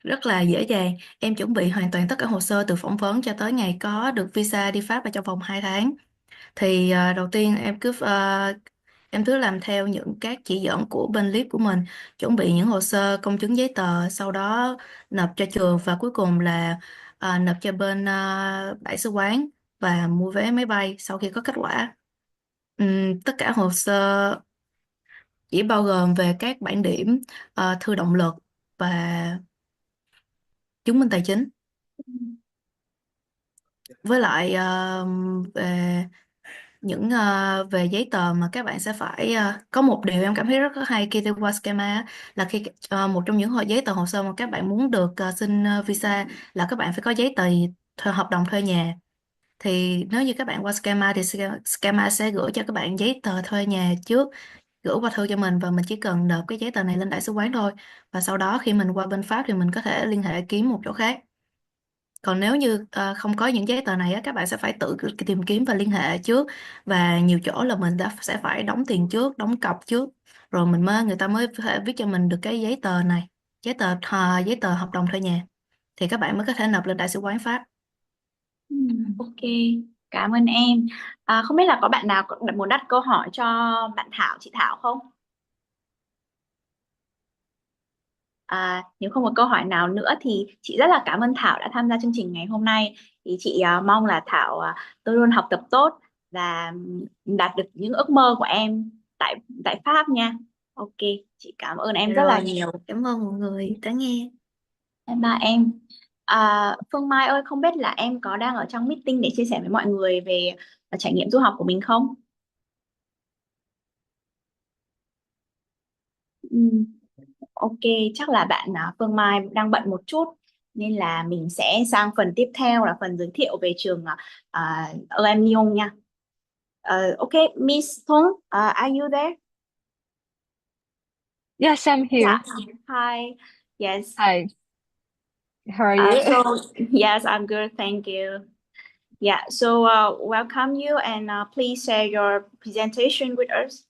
rất là dễ dàng. Em chuẩn bị hoàn toàn tất cả hồ sơ từ phỏng vấn cho tới ngày có được visa đi Pháp ở trong vòng 2 tháng. Thì đầu tiên em cứ làm theo những các chỉ dẫn của bên lead của mình, chuẩn bị những hồ sơ công chứng giấy tờ, sau đó nộp cho trường, và cuối cùng là nộp cho bên đại sứ quán và mua vé máy bay sau khi có kết quả. Tất cả hồ sơ chỉ bao gồm về các bản điểm, thư động lực và chứng minh tài chính, với lại về những về giấy tờ mà các bạn sẽ phải có một điều em cảm thấy rất hay khi đi qua schema á, là khi một trong những giấy tờ hồ sơ mà các bạn muốn được xin visa là các bạn phải có giấy tờ hợp đồng thuê nhà. Thì nếu như các bạn qua schema thì schema sẽ gửi cho các bạn giấy tờ thuê nhà trước, gửi qua thư cho mình, và mình chỉ cần nộp cái giấy tờ này lên đại sứ quán thôi, và sau đó khi mình qua bên Pháp thì mình có thể liên hệ kiếm một chỗ khác. Còn nếu như không có những giấy tờ này á, các bạn sẽ phải tự tìm kiếm và liên hệ trước, và nhiều chỗ là mình sẽ phải đóng tiền trước, đóng cọc trước, rồi người ta mới có thể viết cho mình được cái giấy tờ này, giấy tờ hợp đồng thuê nhà, thì các bạn mới có thể nộp lên đại sứ quán Pháp. Ok, cảm ơn em. Không biết là có bạn nào muốn đặt câu hỏi cho bạn Thảo, chị Thảo không? Nếu không có câu hỏi nào nữa thì chị rất là cảm ơn Thảo đã tham gia chương trình ngày hôm nay. Thì chị mong là Thảo luôn luôn học tập tốt và đạt được những ước mơ của em tại tại Pháp nha. Ok, chị cảm ơn em rất là Rồi, nhiều. cảm ơn mọi người đã nghe. Bye bye em. Phương Mai ơi, không biết là em có đang ở trong meeting để chia sẻ với mọi người về trải nghiệm du học của mình không? Ừm, ok, chắc là bạn Phương Mai đang bận một chút nên là mình sẽ sang phần tiếp theo là phần giới thiệu về trường EM Lyon nha. Ok, Miss Thung, are you there? Yes, I'm here. Yeah. Hi. Yes. Hi, how are you? So yes, I'm good, thank you. Yeah, so welcome you and please share your presentation with us.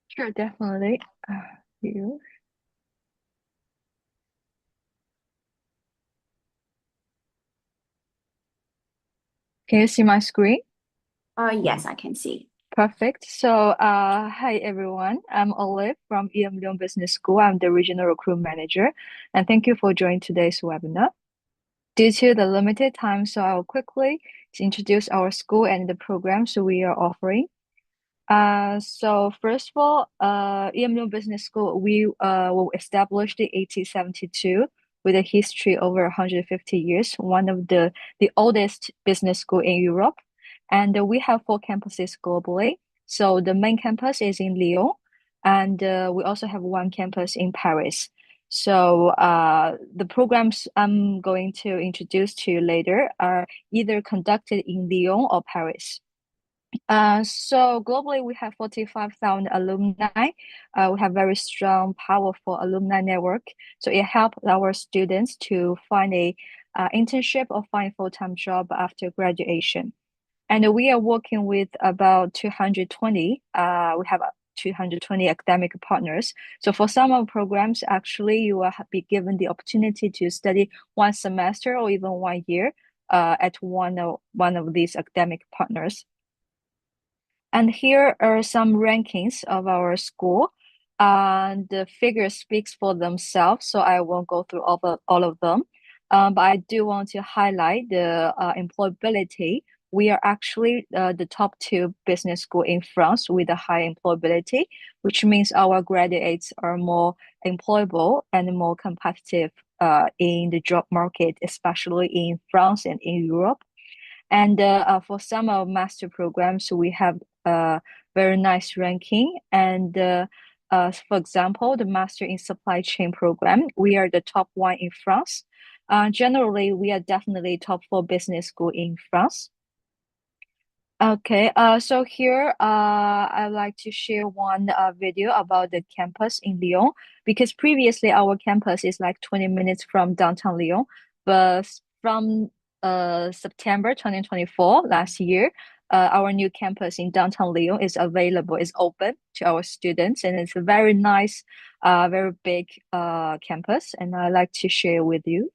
Sure, definitely. You. Can you see my screen? Yes, I can see. Perfect. So, hi everyone. I'm Olive from EM Lyon Business School. I'm the regional recruit manager, and thank you for joining today's webinar. Due to the limited time, so I will quickly introduce our school and the programs we are offering. So first of all, EM Lyon Business School, we were established in 1872 with a history over 150 years, one of the oldest business school in Europe. And we have 4 campuses globally. So the main campus is in Lyon, and we also have 1 campus in Paris. So the programs I'm going to introduce to you later are either conducted in Lyon or Paris. So globally, we have 45,000 alumni. We have very strong, powerful alumni network. So it helps our students to find a internship or find full-time job after graduation. And we are working with about 220. We have 220 academic partners. So for some of the programs, actually, you will be given the opportunity to study 1 semester or even 1 year at one of these academic partners. And here are some rankings of our school. The figure speaks for themselves, so I won't go through all of them. But I do want to highlight the employability. We are actually the top 2 business school in France with a high employability, which means our graduates are more employable and more competitive in the job market, especially in France and in Europe. And for some of master programs, we have a very nice ranking. And for example, the Master in Supply Chain program, we are the top 1 in France. Generally, we are definitely top 4 business school in France. Okay, so here I'd like to share one video about the campus in Lyon, because previously our campus is like 20 minutes from downtown Lyon, but from September 2024, last year, our new campus in downtown Lyon is open to our students, and it's a very nice, very big campus, and I'd like to share with you.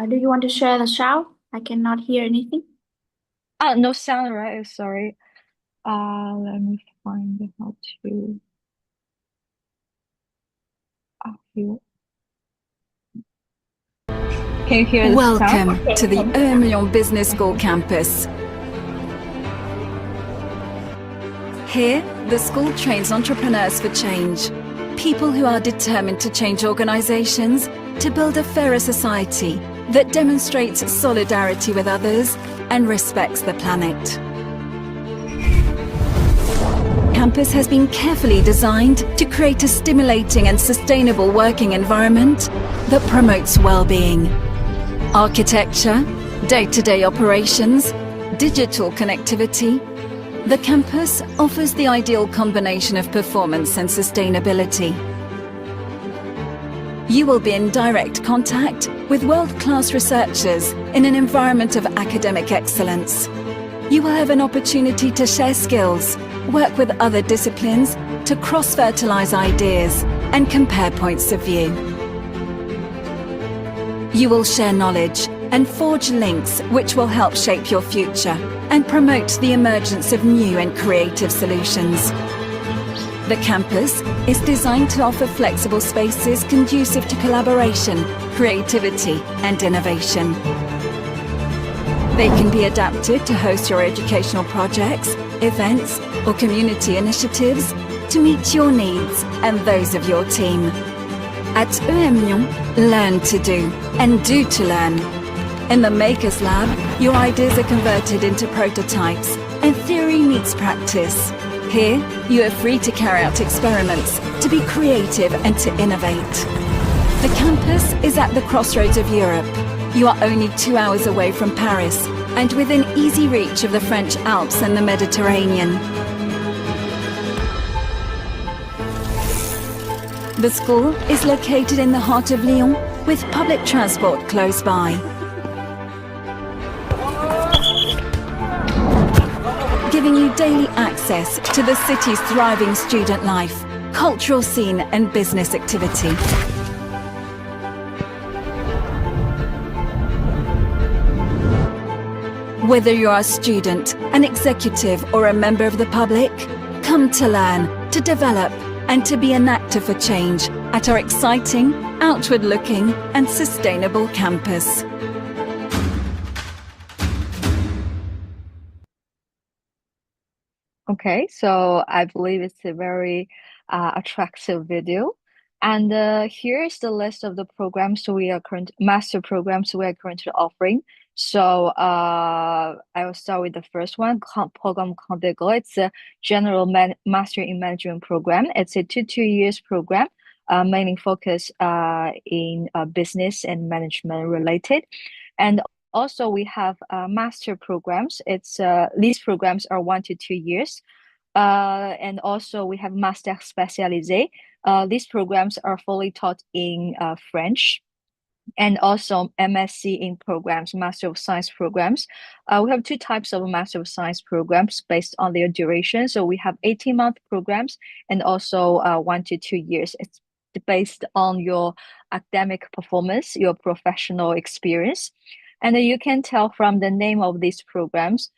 Do you want to share the sound? I cannot hear anything. No sound, right? Sorry. Let me find how to. Here. Can you hear the Welcome sound? to the Lyon Business School campus. Here, the school trains entrepreneurs for change, people who are determined to change organizations to build a fairer society that demonstrates solidarity with others and respects the planet. Campus has been carefully designed to create a stimulating and sustainable working environment that promotes well-being. Architecture, day-to-day operations, digital connectivity. The campus offers the ideal combination of performance and sustainability. You will be in direct contact with world-class researchers in an environment of academic excellence. You will have an opportunity to share skills, work with other disciplines, to cross-fertilize ideas and compare points of view. You will share knowledge and forge links which will help shape your future and promote the emergence of new and creative solutions. The campus is designed to offer flexible spaces conducive to collaboration, creativity and innovation. They can be adapted to host your educational projects, events or community initiatives to meet your needs and those of your team. At Lyon, learn to do and do to learn. In the Makers Lab, your ideas are converted into prototypes and theory meets practice. Here, you are free to carry out experiments, to be creative and to innovate. The campus is at the crossroads of Europe. You are only 2 hours away from Paris and within easy reach of the French Alps and the Mediterranean. The school is located in the heart of Lyon with public transport close by. Giving you daily access to the city's thriving student life, cultural scene and business activity. Whether you are a student, an executive or a member of the public, come to learn, to develop and to be an actor for change at our exciting, outward-looking and sustainable campus. Okay, so I believe it's a very attractive video. And here is the list of the programs master programs we are currently offering. So I will start with the first one, program Condego. It's a general master in management program. It's a 2 years program, mainly focused in business and management related. And also, we have master programs. These programs are 1 to 2 years. And also, we have master spécialisé. These programs are fully taught in French. And also MSc in programs, Master of Science programs. We have 2 types of Master of Science programs based on their duration. So we have 18-month programs and also 1 to 2 years. It's based on your academic performance, your professional experience. And you can tell from the name of these programs,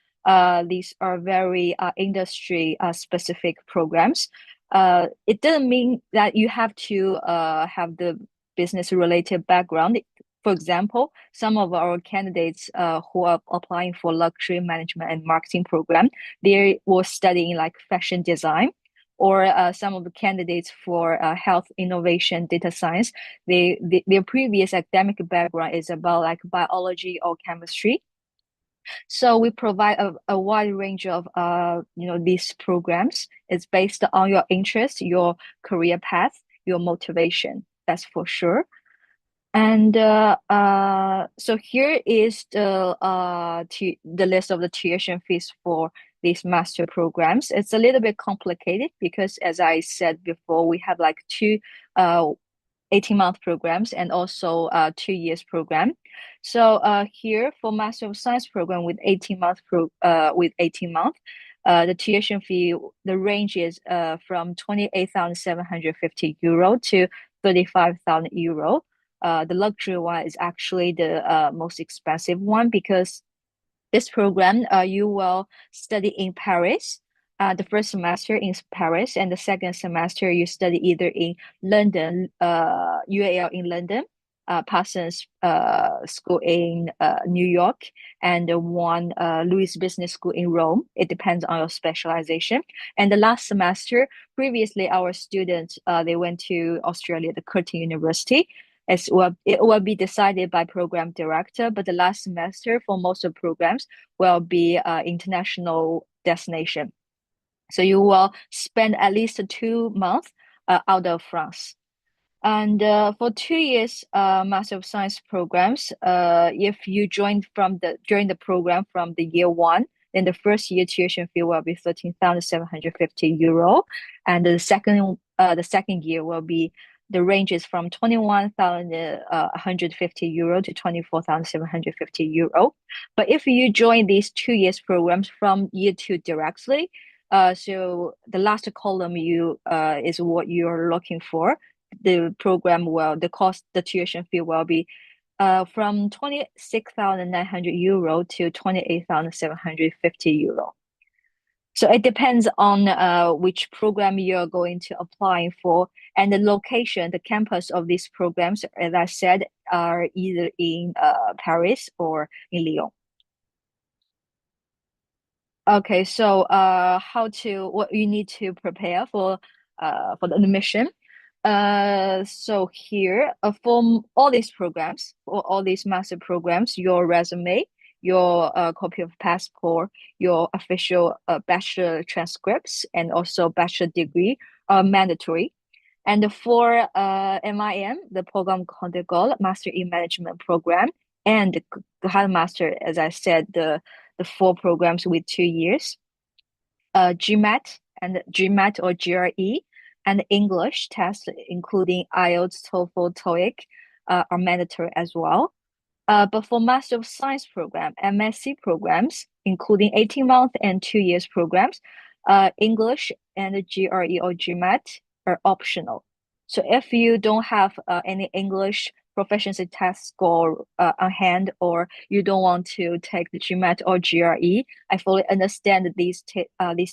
these are very industry specific programs. It doesn't mean that you have to have the business related background. For example, some of our candidates who are applying for luxury management and marketing program, they were studying like fashion design, or some of the candidates for health innovation data science, their previous academic background is about like biology or chemistry. So we provide a wide range of these programs. It's based on your interest, your career path, your motivation. That's for sure. And so here is the list of the tuition fees for these master programs. It's a little bit complicated because, as I said before, we have like 2 18-month programs and also 2 years program. So here for Master of Science program with 18-month the tuition fee, the range is from 28,750 euro to 35,000 euro. The luxury one is actually the most expensive one, because this program you will study in Paris. The first semester in Paris, and the second semester you study either in London, UAL in London, Parsons School in New York, and one Louis Business School in Rome. It depends on your specialization. And the last semester, previously our students they went to Australia, the Curtin University. It will be decided by program director, but the last semester for most of programs will be international destination. So you will spend at least 2 months out of France. And for 2 years Master of Science programs, if you joined during the program from the year 1, then the first year tuition fee will be 13,750 euro, and the second year will be, the range is from 21,150 euro to 24,750 euro. But if you join these 2 years programs from year 2 directly, so the last column is what you're looking for. The program the tuition fee will be from 26,900 euro to 28,750 euro. So it depends on which program you're going to apply for, and the location, the campus of these programs, as I said, are either in Paris or in Lyon. Okay, so what you need to prepare for the admission. So here, for all these programs, for all these master programs, your resume, your copy of passport, your official bachelor transcripts, and also bachelor degree are mandatory. And for MIM, the program Condegol Master in Management program, and the Master, as I said, the 4 programs with 2 years, GMAT or GRE, and English tests, including IELTS, TOEFL, TOEIC, are mandatory as well. But for Master of Science program, MSc programs, including 18-month and 2 years programs, English and GRE or GMAT are optional. So if you don't have any English proficiency test score on hand, or you don't want to take the GMAT or GRE, I fully understand that these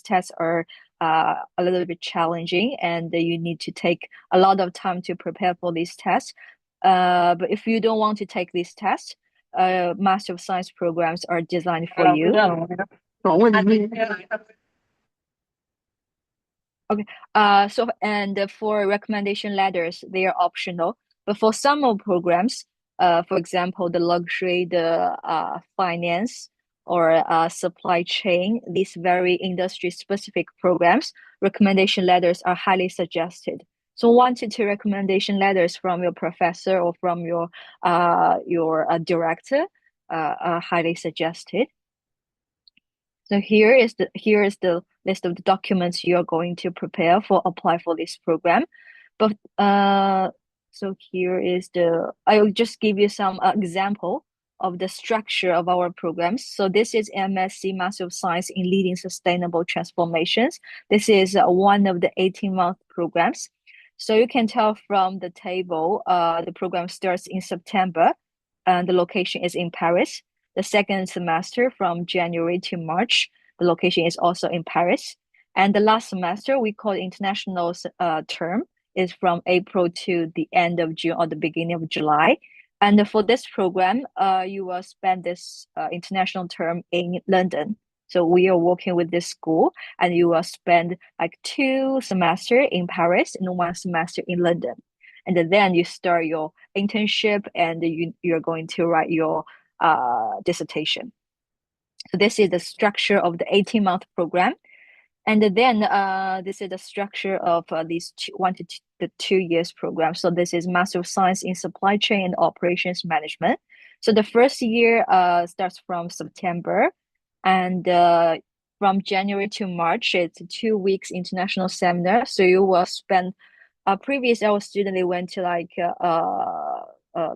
tests are a little bit challenging, and you need to take a lot of time to prepare for these tests. But if you don't want to take these tests, Master of Science programs are designed for you. Okay. So and for recommendation letters, they are optional. But for some of programs, for example, the luxury, the finance, or supply chain, these very industry-specific programs, recommendation letters are highly suggested. So 1 to 2 recommendation letters from your professor or from your director are highly suggested. So here is the list of the documents you are going to prepare for apply for this program. But so here is I'll just give you some example of the structure of our programs. So this is MSc Master of Science in Leading Sustainable Transformations. This is one of the 18-month programs. So you can tell from the table, the program starts in September, and the location is in Paris. The second semester from January to March, the location is also in Paris. And the last semester, we call international term, is from April to the end of June or the beginning of July. And for this program, you will spend this international term in London. So we are working with this school, and you will spend like 2 semesters in Paris and 1 semester in London. And then you start your internship, and you're going to write your dissertation. So this is the structure of the 18-month program. And then this is the structure of these 1 to 2 years program. So this is Master of Science in Supply Chain and Operations Management. So the first year starts from September, and from January to March, it's 2 weeks international seminar. So you will spend previous our student, they went to like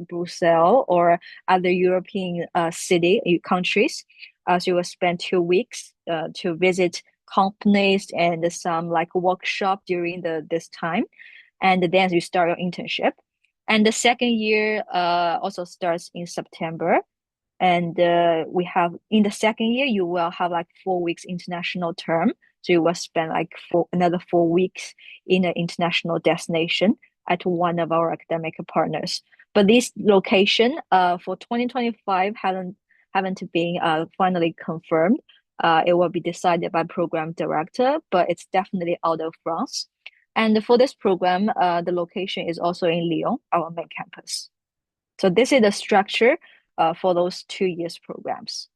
Brussels or other European countries. So you will spend 2 weeks to visit companies and some like workshop during this time, and then you start your internship. And the second year also starts in September, and we have in the second year you will have like 4 weeks international term. So you will spend like another 4 weeks in an international destination at one of our academic partners. But this location for 2025 haven't been finally confirmed. It will be decided by program director, but it's definitely out of France. And for this program, the location is also in Lyon, our main campus. So this is the structure for those 2 years programs.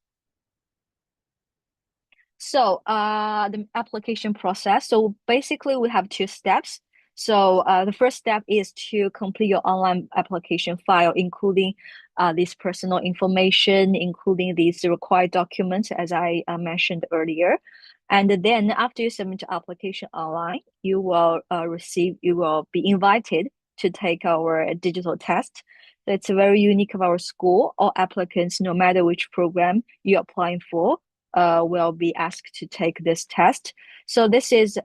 So the application process. So basically we have 2 steps. So the first step is to complete your online application file, including this personal information, including these required documents, as I mentioned earlier. And then after you submit your application online, you will be invited to take our digital test. So it's very unique of our school. All applicants, no matter which program you're applying for, will be asked to take this test. So this is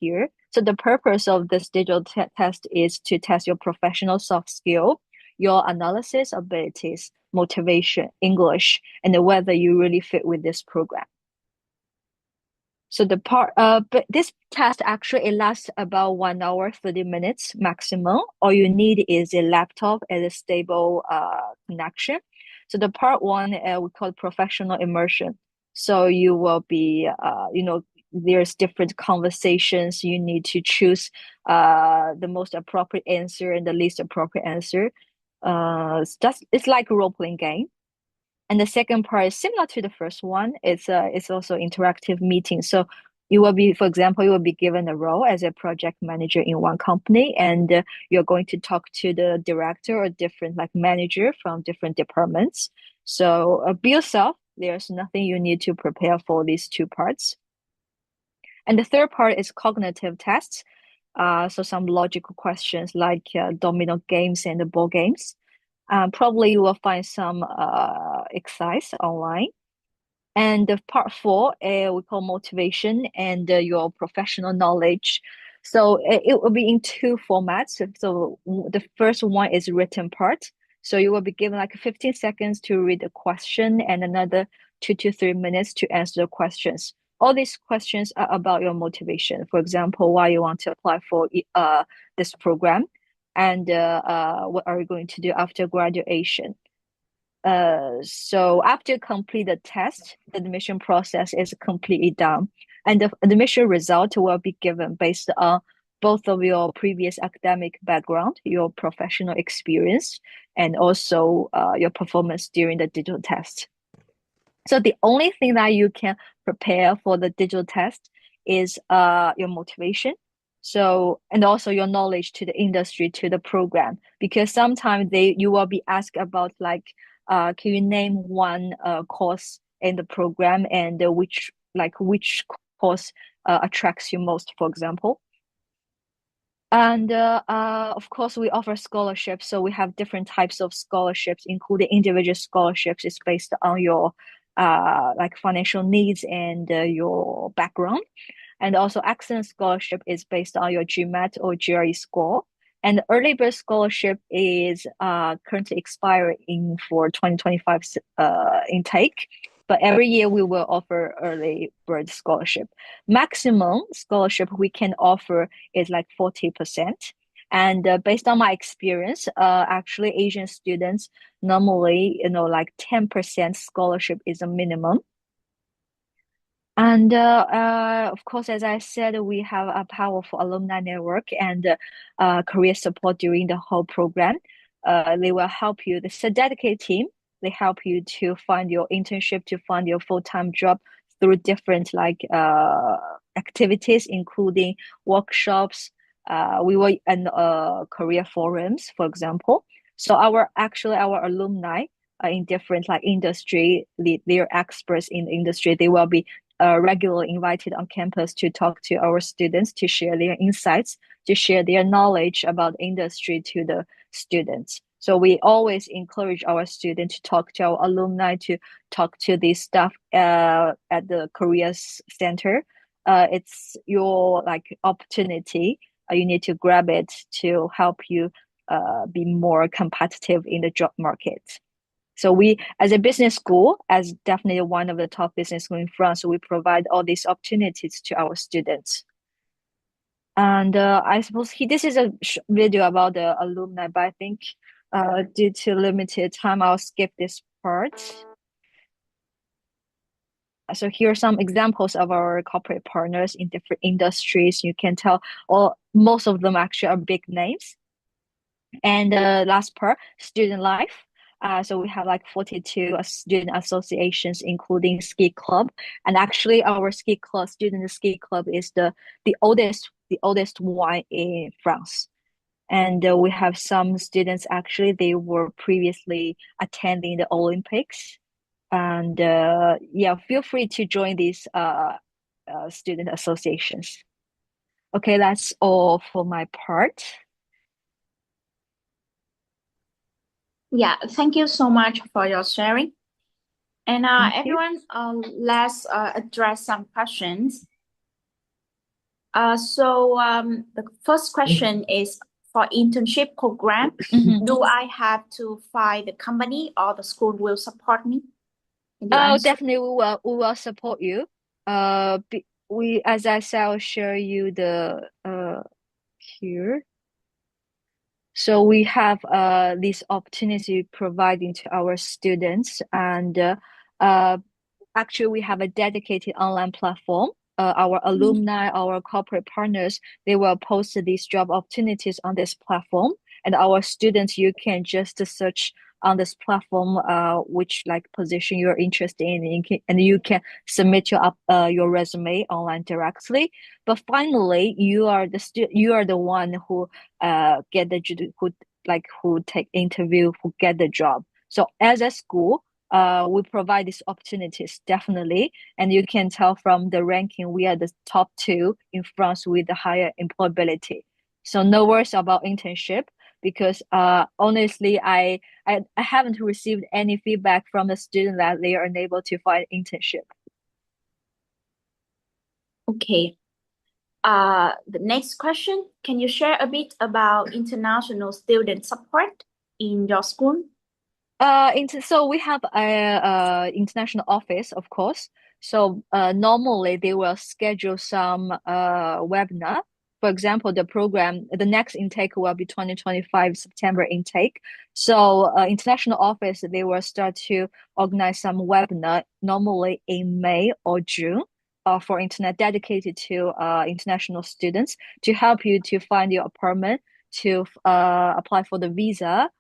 here. So the purpose of this digital test is to test your professional soft skill, your analysis abilities, motivation, English, and whether you really fit with this program. So but this test actually lasts about 1 hour, 30 minutes maximum. All you need is a laptop and a stable connection. So the part 1 we call professional immersion. So you will be, there's different conversations. You need to choose the most appropriate answer and the least appropriate answer. It's like a role-playing game. And the second part is similar to the first one. It's also interactive meeting. So you will be, for example, you will be given a role as a project manager in one company, and you're going to talk to the director or different like manager from different departments. So be yourself. There's nothing you need to prepare for these 2 parts. And the third part is cognitive tests. So some logical questions like domino games and the ball games. Probably you will find some exercise online. And the part 4, we call motivation and your professional knowledge. So it will be in 2 formats. So the first one is written part. So you will be given like 15 seconds to read the question and another 2 to 3 minutes to answer the questions. All these questions are about your motivation. For example, why you want to apply for this program, and what are you going to do after graduation. So after you complete the test, the admission process is completely done. And the admission result will be given based on both of your previous academic background, your professional experience, and also your performance during the digital test. So the only thing that you can prepare for the digital test is your motivation. So, and also your knowledge to the industry, to the program, because sometimes you will be asked about like, can you name one course in the program, and which course attracts you most, for example. And of course, we offer scholarships. So we have different types of scholarships, including individual scholarships. It's based on your like financial needs and your background. And also excellence scholarship is based on your GMAT or GRE score. And the early bird scholarship is currently expiring for 2025 intake. But every year we will offer early bird scholarship. Maximum scholarship we can offer is like 40%. And based on my experience, actually Asian students normally, like 10% scholarship is a minimum. And of course, as I said, we have a powerful alumni network and career support during the whole program. They will help you. It's a dedicated team. They help you to find your internship, to find your full-time job through different like activities, including workshops. We will and career forums, for example. So our alumni in different like industry, they're experts in the industry. They will be regularly invited on campus to talk to our students, to share their insights, to share their knowledge about industry to the students. So we always encourage our students to talk to our alumni, to talk to the staff at the career center. It's your like opportunity. You need to grab it to help you be more competitive in the job market. So we, as a business school, as definitely one of the top business schools in France, so we provide all these opportunities to our students. And I suppose this is a video about the alumni, but I think due to limited time, I'll skip this part. So here are some examples of our corporate partners in different industries. You can tell, most of them actually are big names. And last part, student life. So we have like 42 student associations, including ski club. And actually our student ski club is the oldest one in France. And we have some students, actually, they were previously attending the Olympics. And yeah, feel free to join these student associations. Okay, that's all for my part. Yeah, thank you so much for your sharing. And everyone, let's address some questions. So the first question is, for internship program, do I have to find the company or the school will support me? Definitely we will support you. We, as I said, I'll share you the here. So we have this opportunity providing to our students, and actually we have a dedicated online platform. Our alumni, our corporate partners, they will post these job opportunities on this platform, and our students, you can just search on this platform which like position you're interested in, and you can submit your resume online directly. But finally, you are the one who who take interview, who get the job. So as a school, we provide these opportunities definitely, and you can tell from the ranking we are the top 2 in France with the higher employability. So no worries about internship, because honestly, I haven't received any feedback from the student that they are unable to find internship. Okay. The next question, can you share a bit about international student support in your school? So we have a international office, of course. So normally they will schedule some webinar. For example, the next intake will be 2025 September intake. So international office, they will start to organize some webinar, normally in May or June. for internet dedicated to international students to help you to find your apartment, to apply for the visa,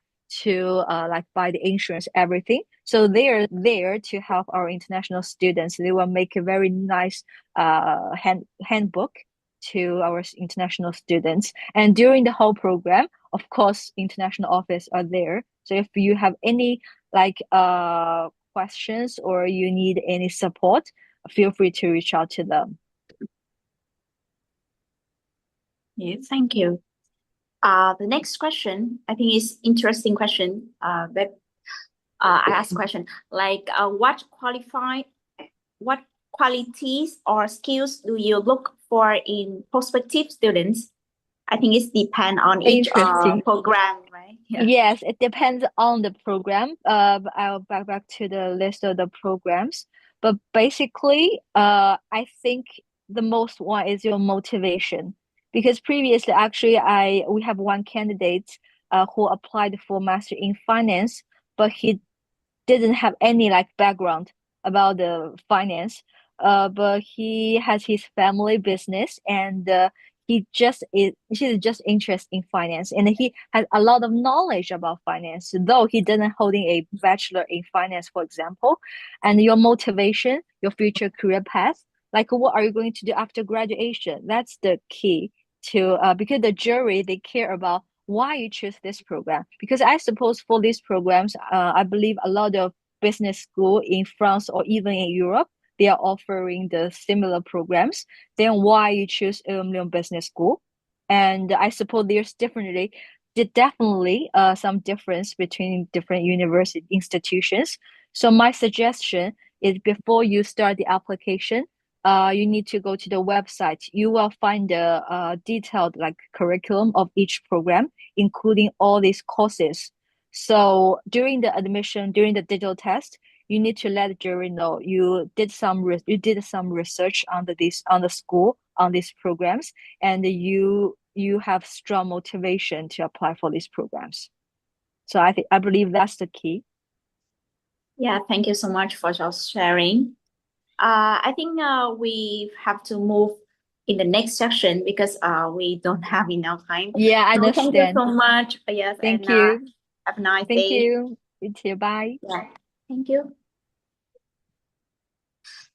to like buy the insurance, everything. So they are there to help our international students. They will make a very nice handbook to our international students. And during the whole program, of course, international office are there. So if you have any like questions or you need any support, feel free to reach out to them. Yeah, thank you. The next question, I think is interesting question. But I ask question like, what qualities or skills do you look for in prospective students? I think it depends on each Interesting. program, right? Yeah. Yes, it depends on the program. I'll back to the list of the programs. But basically, I think the most one is your motivation. Because previously, actually, we have one candidate who applied for master in finance, but he didn't have any like background about the finance. But he has his family business and he's just interested in finance, and he has a lot of knowledge about finance, though he didn't holding a bachelor in finance, for example. And your motivation, your future career path, like what are you going to do after graduation? That's the key to because the jury, they care about why you choose this program. Because I suppose for these programs, I believe a lot of business school in France or even in Europe, they are offering the similar programs. Then why you choose Lyon Business School? And I suppose there's definitely some difference between different university institutions. So my suggestion is before you start the application, you need to go to the website. You will find the detailed like curriculum of each program, including all these courses. So during the admission, during the digital test, you need to let the jury know you did some research on the school, on these programs, and you have strong motivation to apply for these programs. So I believe that's the key. Yeah, thank you so much for your sharing. I think we have to move in the next section because we don't have enough time. Yeah, I So understand. thank you so much. Yes, Thank and you. have a nice Thank day. you. You too. Bye. Yeah, thank you.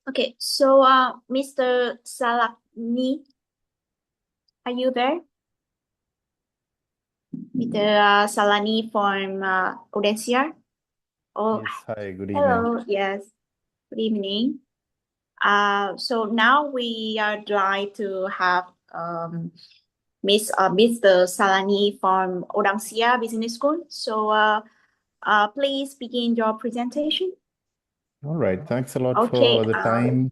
Okay, so Mr. Salakni, are you there? Mr. Salani from Audencia? Oh, Yes, hi, good evening. hello. Yes, good evening. So now we are glad to have Mr. Salani from Audencia Business School. So please begin your presentation. All right, thanks a lot Okay. for the time.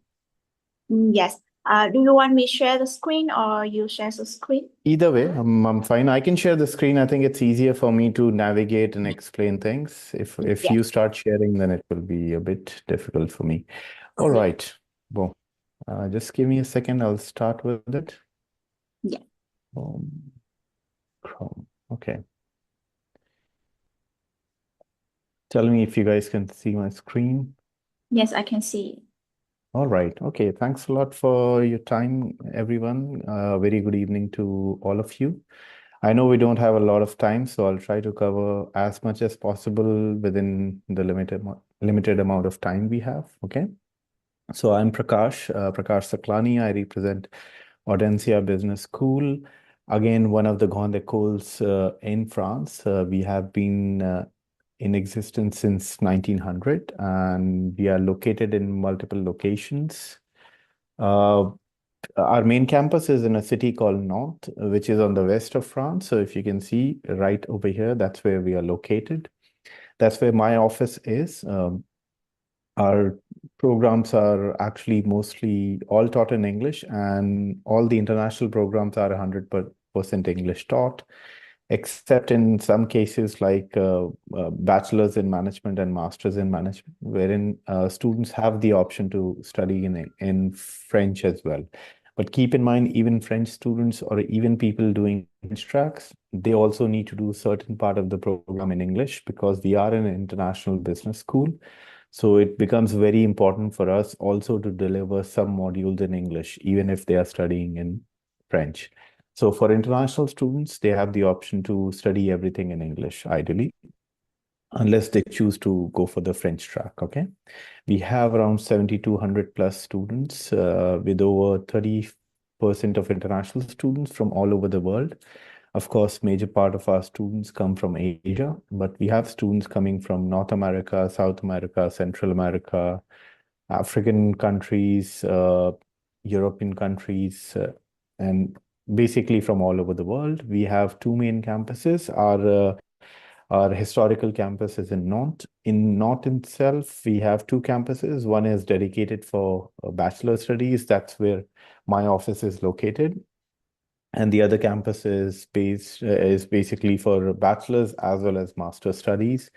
Yes. Do you want me to share the screen or you share the screen? Either way, I'm fine. I can share the screen. I think it's easier for me to navigate and explain things. If Yes. you start sharing, then it will be a bit difficult for me. All Okay. right. Well, just give me a second. I'll start with it. Yeah. Chrome. Okay. Tell me if you guys can see my screen. Yes, I can see. All right. Okay. Thanks a lot for your time, everyone. Very good evening to all of you. I know we don't have a lot of time, so I'll try to cover as much as possible within the limited amount of time we have. Okay. So I'm Prakash Saklani. I represent Audencia Business School. Again, one of the grandes écoles in France. We have been in existence since 1900, and we are located in multiple locations. Our main campus is in a city called Nantes, which is on the west of France. So if you can see right over here, that's where we are located. That's where my office is. Our programs are actually mostly all taught in English, and all the international programs are 100% English taught, except in some cases like bachelor's in management and master's in management, wherein students have the option to study in French as well. But keep in mind, even French students or even people doing French tracks, they also need to do a certain part of the program in English because we are an international business school. So it becomes very important for us also to deliver some modules in English, even if they are studying in French. So for international students, they have the option to study everything in English, ideally, unless they choose to go for the French track, okay? We have around 7,200 plus students with over 30% of international students from all over the world. Of course, major part of our students come from Asia, but we have students coming from North America, South America, Central America, African countries, European countries, and basically from all over the world. We have two main campuses. Our historical campus is in Nantes. In Nantes itself, we have two campuses. One is dedicated for bachelor studies. That's where my office is located. And the other campus is basically for bachelor's as well as master studies.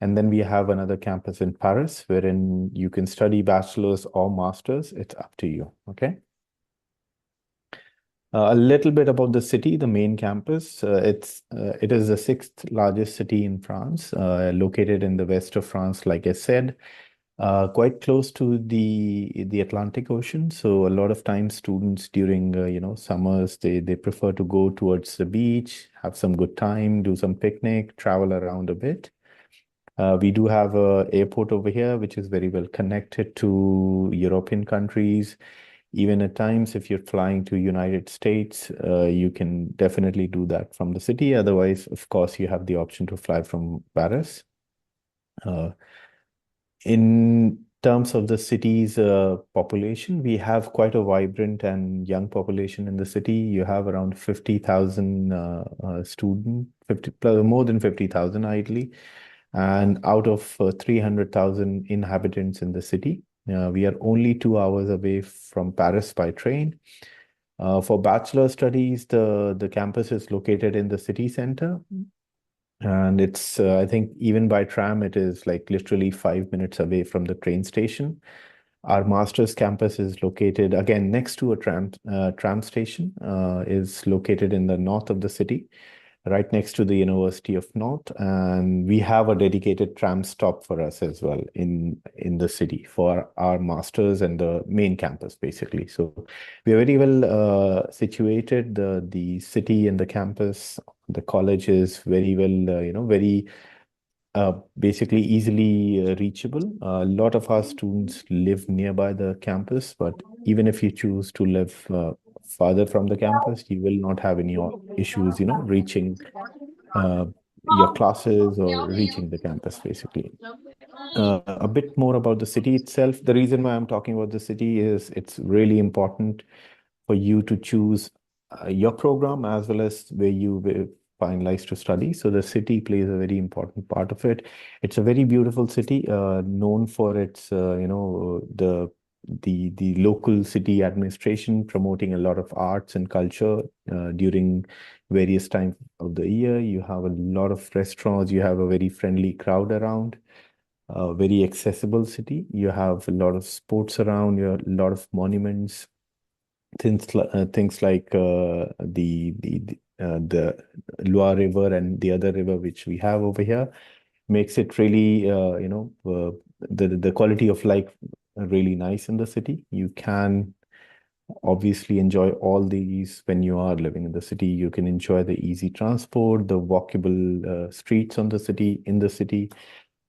And then we have another campus in Paris, wherein you can study bachelor's or master's. It's up to you, okay? A little bit about the city, the main campus. It is the sixth largest city in France, located in the west of France, like I said, quite close to the Atlantic Ocean. So a lot of times students during summers, they prefer to go towards the beach, have some good time, do some picnic, travel around a bit. We do have an airport over here, which is very well connected to European countries. Even at times, if you're flying to United States, you can definitely do that from the city. Otherwise, of course, you have the option to fly from Paris. In terms of the city's population, we have quite a vibrant and young population in the city. You have around 50,000 students, more than 50,000 ideally. And out of 300,000 inhabitants in the city, we are only 2 hours away from Paris by train. For bachelor studies, the campus is located in the city center. And it's, I think, even by tram, it is like literally 5 minutes away from the train station. Our master's campus is located, again, next to a tram station, is located in the north of the city, right next to the University of North, and we have a dedicated tram stop for us as well in the city for our masters and the main campus, basically. So we are very well situated. The city and the campus, the college is very well, very basically easily reachable. A lot of our students live nearby the campus, but even if you choose to live farther from the campus, you will not have any issues, reaching your classes or reaching the campus, basically. A bit more about the city itself. The reason why I'm talking about the city is it's really important for you to choose your program as well as where you will finalize to study. So the city plays a very important part of it. It's a very beautiful city, known for its, the local city administration promoting a lot of arts and culture during various times of the year. You have a lot of restaurants. You have a very friendly crowd around. A very accessible city. You have a lot of sports around. You have a lot of monuments. Things like the Loire River and the other river which we have over here makes it really the quality of life really nice in the city. You can obviously enjoy all these when you are living in the city. You can enjoy the easy transport, the walkable streets in the city.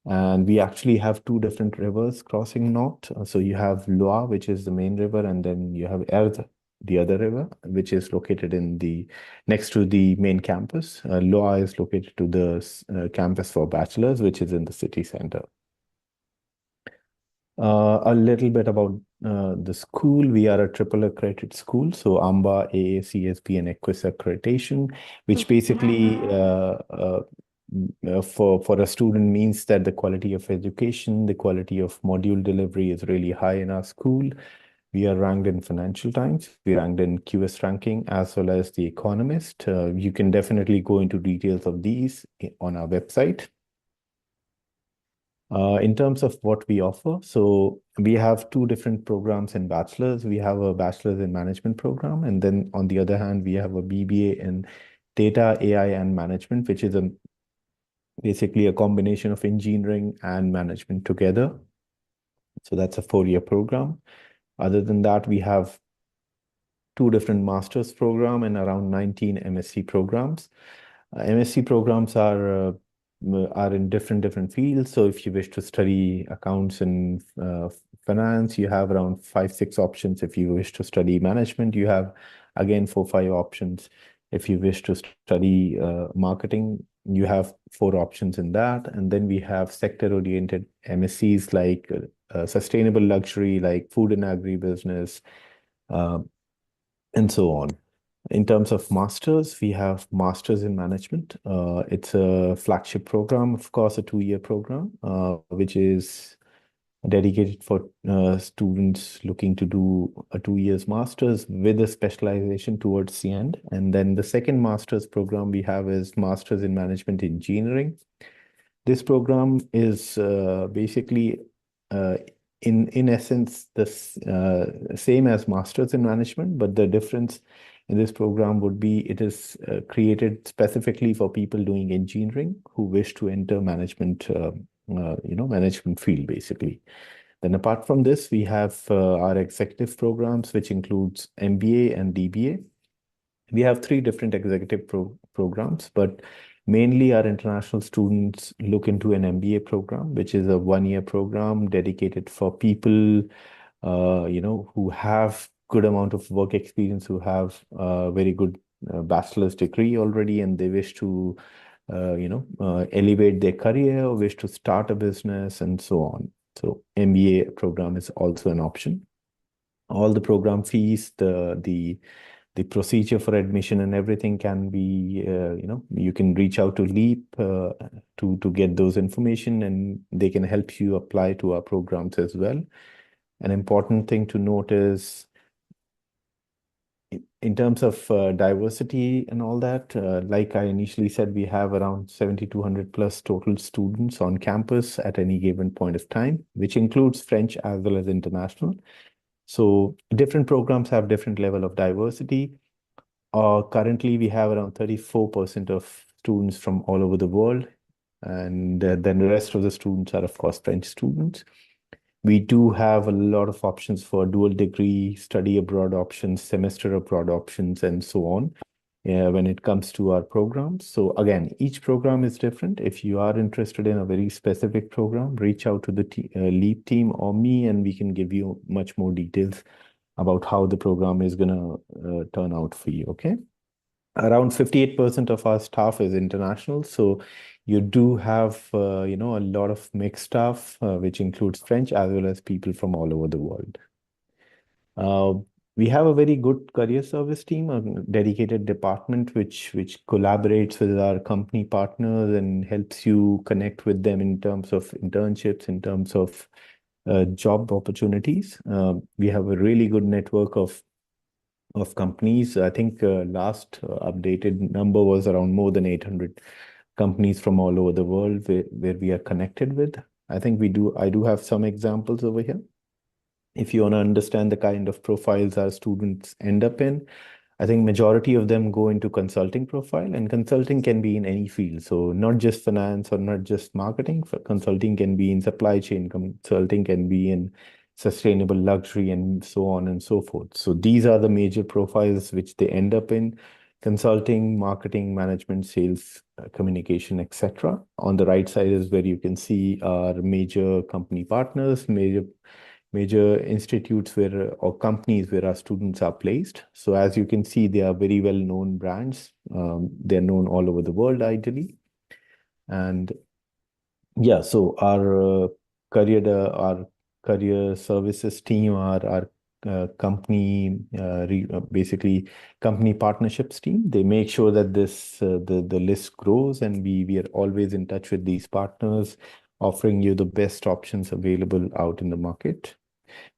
And we actually have two different rivers crossing north. So you have Loire, which is the main river, and then you have Erdre, the other river, which is located next to the main campus. Loire is located to the campus for bachelors, which is in the city center. A little bit about the school. We are a triple accredited school, so AMBA, AACSB, and EQUIS accreditation, which basically for a student means that the quality of education, the quality of module delivery is really high in our school. We are ranked in Financial Times. We ranked in QS ranking as well as The Economist. You can definitely go into details of these on our website. In terms of what we offer, so we have two different programs in bachelor's. We have a bachelor's in management program, and then on the other hand, we have a BBA in data, AI, and management, which is basically a combination of engineering and management together. So that's a 4-year program. Other than that, we have 2 different master's program and around 19 MSc programs. MSc programs are in different fields. So if you wish to study accounts and finance, you have around 5-6 options. If you wish to study management, you have again 4-5 options. If you wish to study marketing, you have 4 options in that. And then we have sector-oriented MScs like sustainable luxury, like food and agribusiness, and so on. In terms of masters, we have masters in management. It's a flagship program, of course, a 2-year program, which is dedicated for students looking to do a 2 years masters with a specialization towards the end. And then the second master's program we have is Masters in Management Engineering. This program is basically in essence the same as Masters in Management, but the difference in this program would be it is created specifically for people doing engineering who wish to enter management, management field basically. Then apart from this, we have our executive programs, which includes MBA and DBA. We have 3 different executive programs, but mainly our international students look into an MBA program, which is a 1-year program dedicated for people, who have good amount of work experience, who have a very good bachelor's degree already, and they wish to, elevate their career, wish to start a business, and so on. So MBA program is also an option. All the program fees, the procedure for admission and everything can be, you can reach out to LEAP to get those information, and they can help you apply to our programs as well. An important thing to note is in terms of diversity and all that, like I initially said, we have around 7,200 plus total students on campus at any given point of time, which includes French as well as international. So different programs have different level of diversity. Currently, we have around 34% of students from all over the world. And then the rest of the students are, of course, French students. We do have a lot of options for dual degree, study abroad options, semester abroad options, and so on when it comes to our programs. So again, each program is different. If you are interested in a very specific program, reach out to the LEAP team or me, and we can give you much more details about how the program is going to turn out for you, okay? Around 58% of our staff is international. So you do have, a lot of mixed staff, which includes French as well as people from all over the world. We have a very good career service team, a dedicated department which collaborates with our company partners and helps you connect with them in terms of internships, in terms of job opportunities. We have a really good network of companies. I think last updated number was around more than 800 companies from all over the world where we are connected with. I think I do have some examples over here. If you want to understand the kind of profiles our students end up in, I think majority of them go into consulting profile, and consulting can be in any field. So not just finance or not just marketing. Consulting can be in supply chain, consulting can be in sustainable luxury, and so on and so forth. So these are the major profiles which they end up in: consulting, marketing, management, sales, communication, etc. On the right side is where you can see our major company partners, major institutes or companies where our students are placed. So as you can see, they are very well-known brands. They're known all over the world, ideally. And yeah, so our career services team, our company, basically company partnerships team, they make sure that the list grows, and we are always in touch with these partners, offering you the best options available out in the market.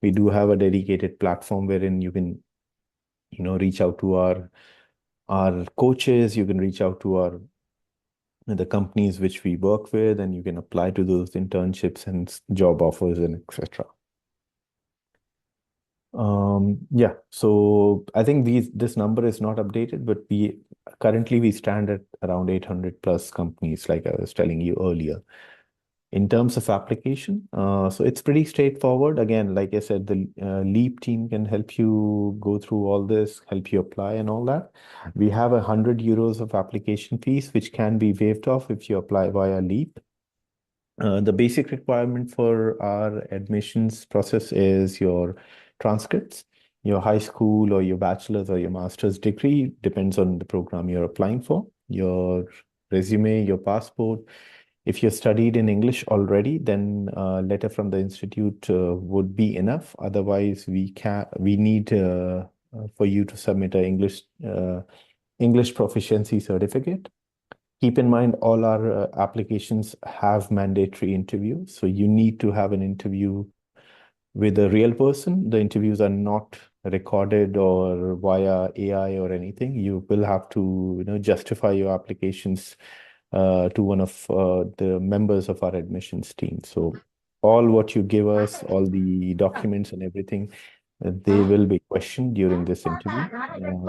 We do have a dedicated platform wherein you can, reach out to our coaches, you can reach out to the companies which we work with, and you can apply to those internships and job offers and etc. Yeah, so I think this number is not updated, but currently we stand at around 800 plus companies, like I was telling you earlier. In terms of application, so it's pretty straightforward. Again, like I said, the LEAP team can help you go through all this, help you apply and all that. We have 100 euros of application fees, which can be waived off if you apply via LEAP. The basic requirement for our admissions process is your transcripts, your high school or your bachelor's or your master's degree, depends on the program you're applying for, your resume, your passport. If you studied in English already, then a letter from the institute would be enough. Otherwise, we need for you to submit an English proficiency certificate. Keep in mind, all our applications have mandatory interviews. So you need to have an interview with a real person. The interviews are not recorded or via AI or anything. You will have to, justify your applications to one of the members of our admissions team. So all what you give us, all the documents and everything, they will be questioned during this interview.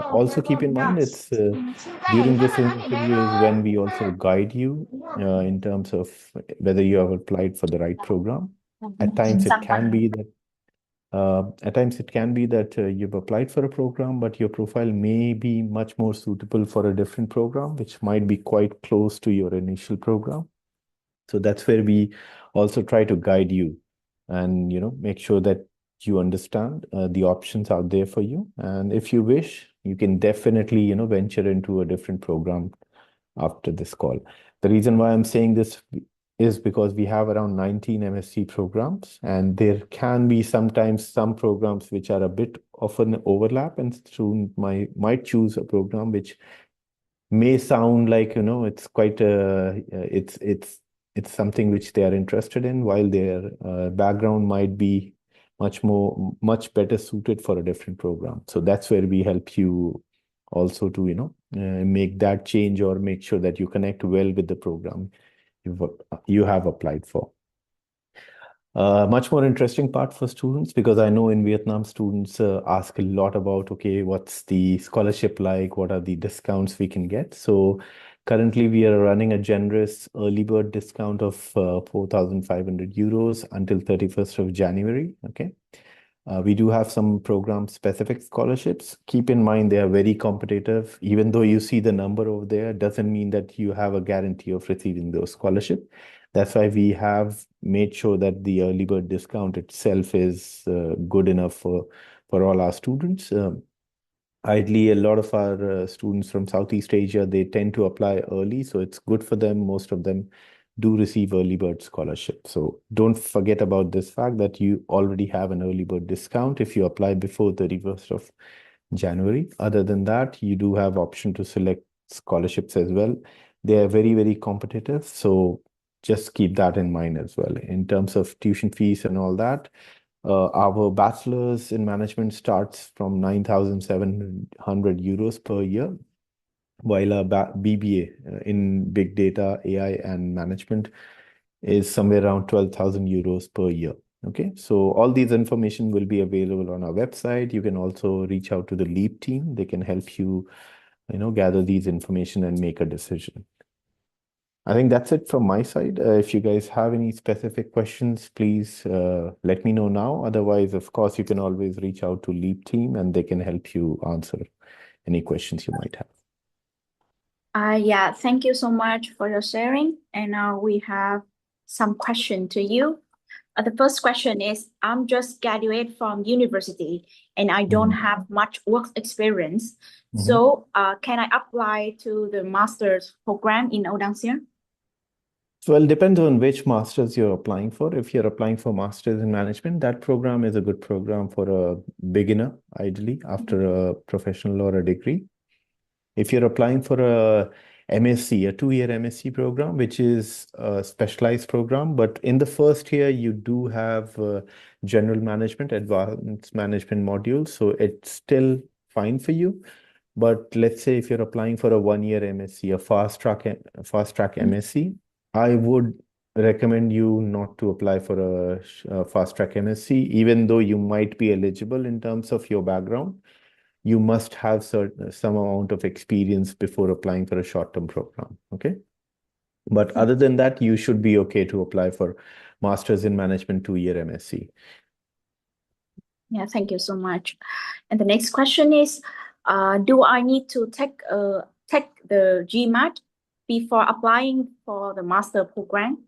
Also keep in mind, it's during this interview is when we also guide you in terms of whether you have applied for the right program. At times it can be that you've applied for a program, but your profile may be much more suitable for a different program, which might be quite close to your initial program. So that's where we also try to guide you and, make sure that you understand the options out there for you. And if you wish, you can definitely, venture into a different program after this call. The reason why I'm saying this is because we have around 19 MSc programs, and there can be sometimes some programs which are a bit of an overlap, and student might choose a program which may sound like, it's quite it's something which they are interested in, while their background might be much better suited for a different program. So that's where we help you also to, make that change or make sure that you connect well with the program you have applied for. Much more interesting part for students, because I know in Vietnam students ask a lot about, okay, what's the scholarship like? What are the discounts we can get? So currently we are running a generous early bird discount of 4,500 euros until 31st of January. Okay. We do have some program-specific scholarships. Keep in mind, they are very competitive. Even though you see the number over there, doesn't mean that you have a guarantee of receiving those scholarships. That's why we have made sure that the early bird discount itself is good enough for all our students. Ideally, a lot of our students from Southeast Asia, they tend to apply early, so it's good for them. Most of them do receive early bird scholarship. So don't forget about this fact that you already have an early bird discount if you apply before 31st of January. Other than that, you do have option to select scholarships as well. They are very, very competitive. So just keep that in mind as well. In terms of tuition fees and all that, our bachelor's in management starts from 9,700 euros per year, while a BBA in big data, AI, and management is somewhere around 12,000 euros per year. Okay, so all these information will be available on our website. You can also reach out to the LEAP team. They can help you, gather these information and make a decision. I think that's it from my side. If you guys have any specific questions, please let me know now. Otherwise, of course, you can always reach out to LEAP team and they can help you answer any questions you might have. Yeah, thank you so much for your sharing. And now we have some question to you. The first question is, I'm just graduate from university and I don't have much work experience. So can I apply to the master's program in Oudangxia? Well, it depends on which master's you're applying for. If you're applying for master's in management, that program is a good program for a beginner, ideally, after a professional or a degree. If you're applying for a MSc, a 2-year MSc program, which is a specialized program, but in the first year, you do have general management, advanced management modules. So it's still fine for you. But let's say if you're applying for a 1-year MSc, a fast track MSc, I would recommend you not to apply for a fast track MSc, even though you might be eligible in terms of your background. You must have some amount of experience before applying for a short-term program. Okay. But other than that, you should be okay to apply for Masters in Management 2-year MSc. Yeah, thank you so much. And the next question is, do I need to take the GMAT before applying for the master program?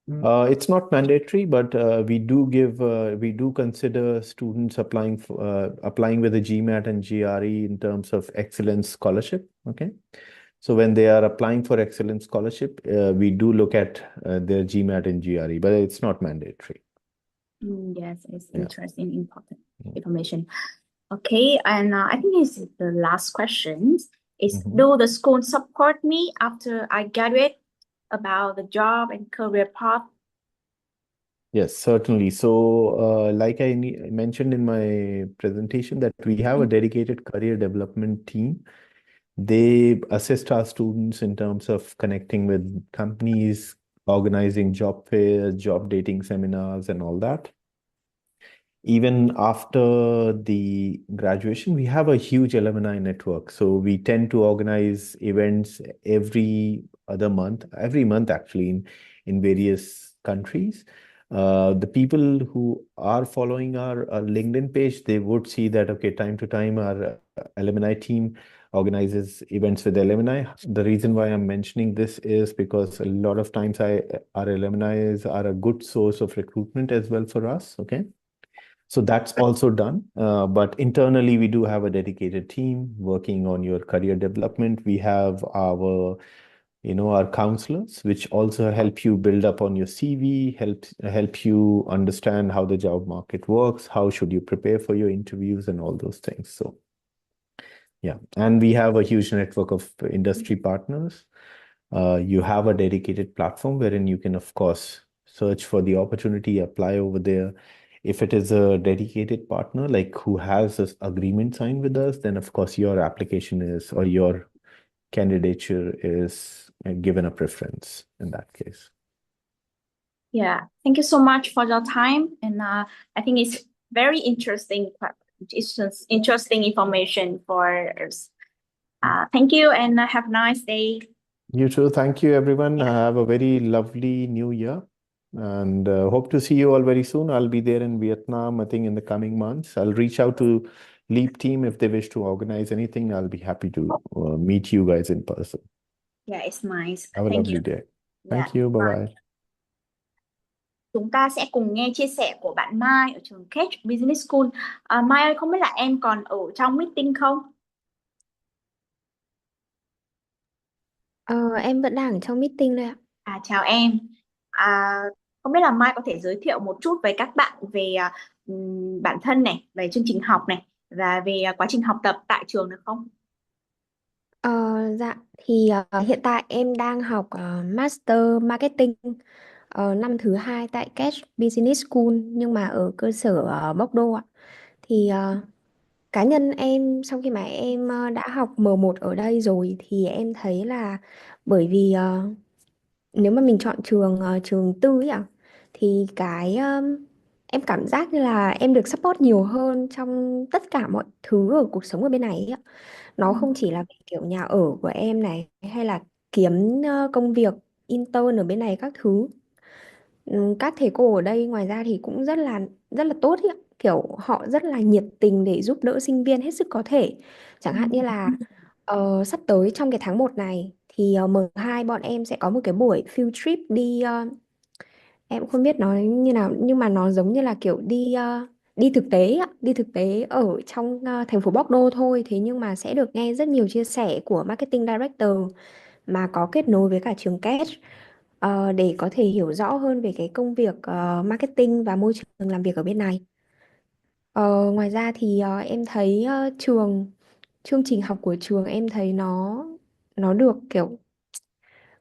It's not mandatory, but we do consider students applying with a GMAT and GRE in terms of excellence scholarship. Okay, so when they are applying for excellence scholarship, we do look at their GMAT and GRE, but it's not mandatory. Yes, it's Yeah. interesting, important information. Okay, and I think this is the last question. Is do the school support me after I graduate about the job and career path? Yes, certainly. So, like I mentioned in my presentation, that we have a dedicated career development team. They assist our students in terms of connecting with companies, organizing job fairs, job dating seminars, and all that. Even after the graduation, we have a huge alumni network. So we tend to organize events every month actually, in various countries. The people who are following our LinkedIn page, they would see that, okay, time to time, our alumni team organizes events with alumni. The reason why I'm mentioning this is because a lot of times our alumni are a good source of recruitment as well for us, okay? So that's also done. But internally, we do have a dedicated team working on your career development. We have our counselors, which also help you build up on your CV, help you understand how the job market works, how should you prepare for your interviews and all those things. So yeah, and we have a huge network of industry partners. You have a dedicated platform wherein you can, of course, search for the opportunity, apply over there. If it is a dedicated partner, like who has this agreement signed with us, then of course your application is, or your candidature is given a preference in that case. Yeah, thank you so much for your time. And I think it's very interesting information for us. Thank you and have a nice day. You too. Thank you, everyone. Have a very lovely new year. And hope to see you all very soon. I'll be there in Vietnam, I think, in the coming months. I'll reach out to Leap team if they wish to organize anything. I'll be happy to meet you guys in person. Yeah, it's nice. Have a Thank lovely you. day. Yeah, Thank you. Bye-bye. Chúng ta sẽ cùng nghe chia sẻ của bạn Mai ở trường Catch Business School. Mai ơi, không biết là em còn ở trong meeting không? Em vẫn đang ở trong meeting đây ạ. Chào em. Không biết là Mai có thể giới thiệu một chút với các bạn về bản thân này, về chương trình học này và về quá trình học tập tại trường được không? Dạ, thì hiện tại em đang học Master Marketing năm thứ 2 tại Catch Business School, nhưng mà ở cơ sở Bóc Đô ạ. Thì cá nhân em sau khi mà em đã học M1 ở đây rồi thì em thấy là bởi vì nếu mà mình chọn trường tư ấy ạ, thì em cảm giác như là em được support nhiều hơn trong tất cả mọi thứ ở cuộc sống ở bên này ấy ạ. Nó không chỉ là về kiểu nhà ở của em này, hay là kiếm công việc intern ở bên này các thứ. Các thầy cô ở đây ngoài ra thì cũng rất là tốt ý ạ. Kiểu họ rất là nhiệt tình để giúp đỡ sinh viên hết sức có thể. Chẳng hạn như là sắp tới trong cái tháng 1 này thì M2 bọn em sẽ có một cái buổi field trip đi, em cũng không biết nói như nào, nhưng mà nó giống như là kiểu đi thực tế ạ, đi thực tế ở trong thành phố Bordeaux thôi. Thế nhưng mà sẽ được nghe rất nhiều chia sẻ của marketing director mà có kết nối với cả trường Catch, để có thể hiểu rõ hơn về cái công việc marketing và môi trường làm việc ở bên này. Ngoài ra thì em thấy chương trình học của trường em thấy nó được kiểu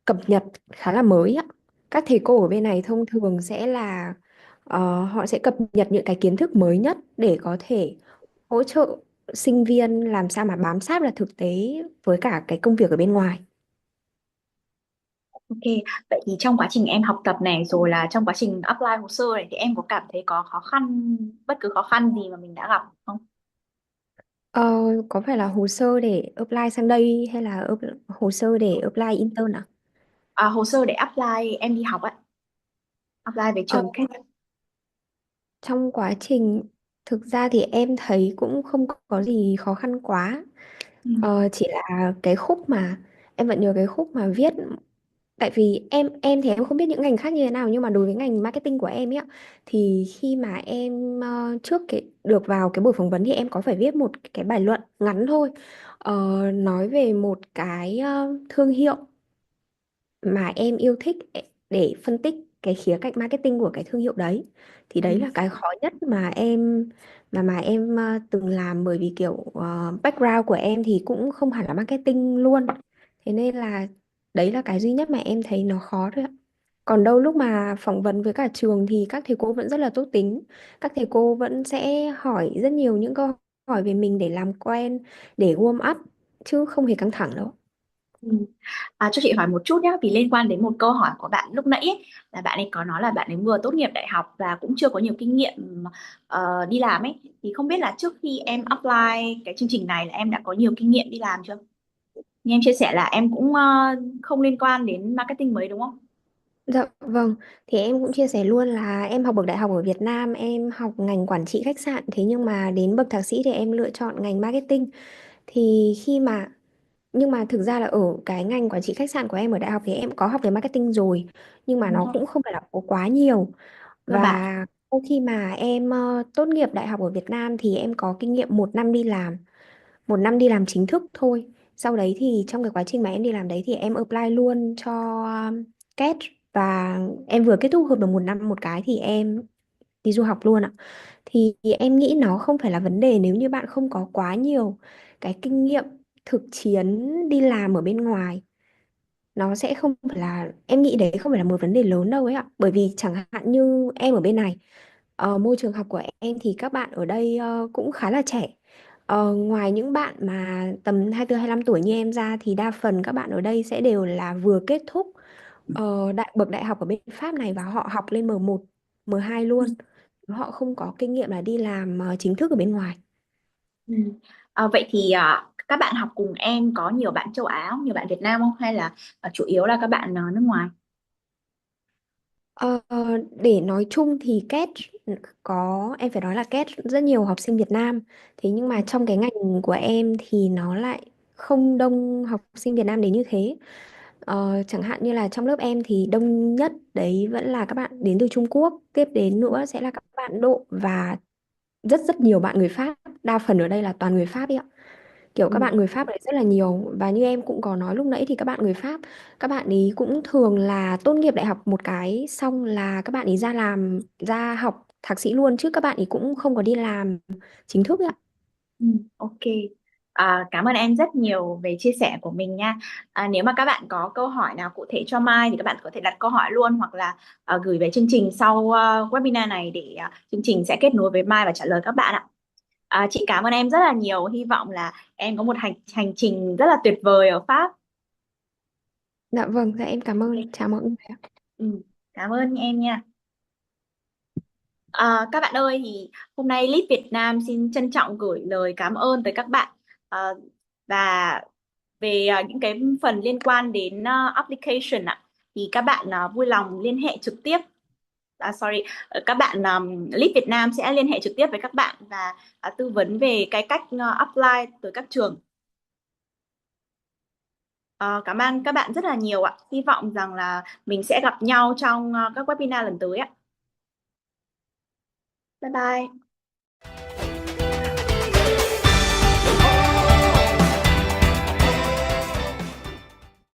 cập nhật khá là mới á. Các thầy cô ở bên này thông thường sẽ là họ sẽ cập nhật những cái kiến thức mới nhất để có thể hỗ trợ sinh viên làm sao mà bám sát vào thực tế với cả cái công việc ở bên ngoài. Ok, vậy thì trong quá trình em học tập này rồi là trong quá trình apply hồ sơ này thì em có cảm thấy có bất cứ khó khăn gì mà mình đã gặp không? Có phải là hồ sơ để apply sang đây hay là hồ sơ để apply intern ạ? hồ sơ để apply em đi học ạ, apply về Ờ, trường khác. trong quá trình thực ra thì em thấy cũng không có gì khó khăn quá. Ừ. Chỉ là cái khúc mà em vẫn nhớ cái khúc mà viết, tại vì em thì em không biết những ngành khác như thế nào, nhưng mà đối với ngành marketing của em ấy ạ, thì khi mà em trước cái được vào cái buổi phỏng vấn thì em có phải viết một cái bài luận ngắn thôi, nói về một cái thương hiệu mà em yêu thích, để phân tích cái khía cạnh marketing của cái thương hiệu đấy. Thì đấy Ừ. là cái khó nhất mà em từng làm, bởi vì kiểu background của em thì cũng không hẳn là marketing luôn, thế nên là đấy là cái duy nhất mà em thấy nó khó thôi ạ. Còn đâu lúc mà phỏng vấn với cả trường thì các thầy cô vẫn rất là tốt tính, các thầy cô vẫn sẽ hỏi rất nhiều những câu hỏi về mình để làm quen, để warm up, chứ không hề căng thẳng đâu. Ừ. Cho chị hỏi một chút nhé, vì liên quan đến một câu hỏi của bạn lúc nãy ấy, là bạn ấy có nói là bạn ấy vừa tốt nghiệp đại học và cũng chưa có nhiều kinh nghiệm đi làm ấy, thì không biết là trước khi em apply cái chương trình này là em đã có nhiều kinh nghiệm đi làm chưa? Như em chia sẻ là em cũng không liên quan đến marketing mấy đúng không? Dạ vâng, thì em cũng chia sẻ luôn là em học bậc đại học ở Việt Nam, em học ngành quản trị khách sạn, thế nhưng mà đến bậc thạc sĩ thì em lựa chọn ngành marketing. Thì khi mà Nhưng mà thực ra là ở cái ngành quản trị khách sạn của em ở đại học thì em có học về marketing rồi, nhưng mà Ừ. nó cũng không phải là có quá nhiều. Cơ bản. Và sau khi mà em tốt nghiệp đại học ở Việt Nam thì em có kinh nghiệm 1 năm đi làm, 1 năm đi làm chính thức thôi. Sau đấy thì trong cái quá trình mà em đi làm đấy thì em apply luôn cho CAT, và em vừa kết thúc hợp đồng 1 năm một cái thì em đi du học luôn ạ. Thì em nghĩ nó không phải là vấn đề nếu như bạn không có quá nhiều cái kinh nghiệm thực chiến đi làm ở bên ngoài. Nó sẽ không phải là, em nghĩ đấy không phải là một vấn đề lớn đâu ấy ạ. Bởi vì chẳng hạn như em ở bên này, môi trường học của em thì các bạn ở đây cũng khá là trẻ. Ngoài những bạn mà tầm 24 25 tuổi như em ra thì đa phần các bạn ở đây sẽ đều là vừa kết thúc bậc đại học ở bên Pháp này, và họ học lên M1 M2 luôn. Họ không có kinh nghiệm là đi làm chính thức ở bên ngoài. Ừ. Vậy thì các bạn học cùng em có nhiều bạn châu Á không? Nhiều bạn Việt Nam không? Hay là chủ yếu là các bạn nước ngoài? Ờ, để nói chung thì em phải nói là CAT rất nhiều học sinh Việt Nam. Thế nhưng mà trong cái ngành của em thì nó lại không đông học sinh Việt Nam đến như thế. Chẳng hạn như là trong lớp em thì đông nhất đấy vẫn là các bạn đến từ Trung Quốc, tiếp đến nữa sẽ là các bạn Ấn Độ, và rất rất nhiều bạn người Pháp. Đa phần ở đây là toàn người Pháp ấy ạ. Kiểu Ừ. các bạn người Pháp đấy rất là nhiều, và như em cũng có nói lúc nãy thì các bạn người Pháp, các bạn ấy cũng thường là tốt nghiệp đại học một cái xong là các bạn ấy ra học thạc sĩ luôn, chứ các bạn ấy cũng không có đi làm chính thức ấy ạ. Ừ, ok. Cảm ơn em rất nhiều về chia sẻ của mình nha. Nếu mà các bạn có câu hỏi nào cụ thể cho Mai thì các bạn có thể đặt câu hỏi luôn, hoặc là gửi về chương trình sau webinar này để chương trình sẽ kết nối với Mai và trả lời các bạn ạ. Chị cảm ơn em rất là nhiều. Hy vọng là em có một hành trình rất là tuyệt vời ở Pháp. Dạ vâng, dạ em cảm Ok. ơn, chào mọi người ạ. Ừ, cảm ơn em nha. Các bạn ơi, thì hôm nay Lead Việt Nam xin trân trọng gửi lời cảm ơn tới các bạn. Ờ, và về những cái phần liên quan đến application ạ, thì các bạn vui lòng liên hệ trực tiếp. Các bạn Lead Việt Nam sẽ liên hệ trực tiếp với các bạn và tư vấn về cái cách apply tới các trường. Cảm ơn các bạn rất là nhiều ạ. Hy vọng rằng là mình sẽ gặp nhau trong các webinar lần tới ạ. Bye bye.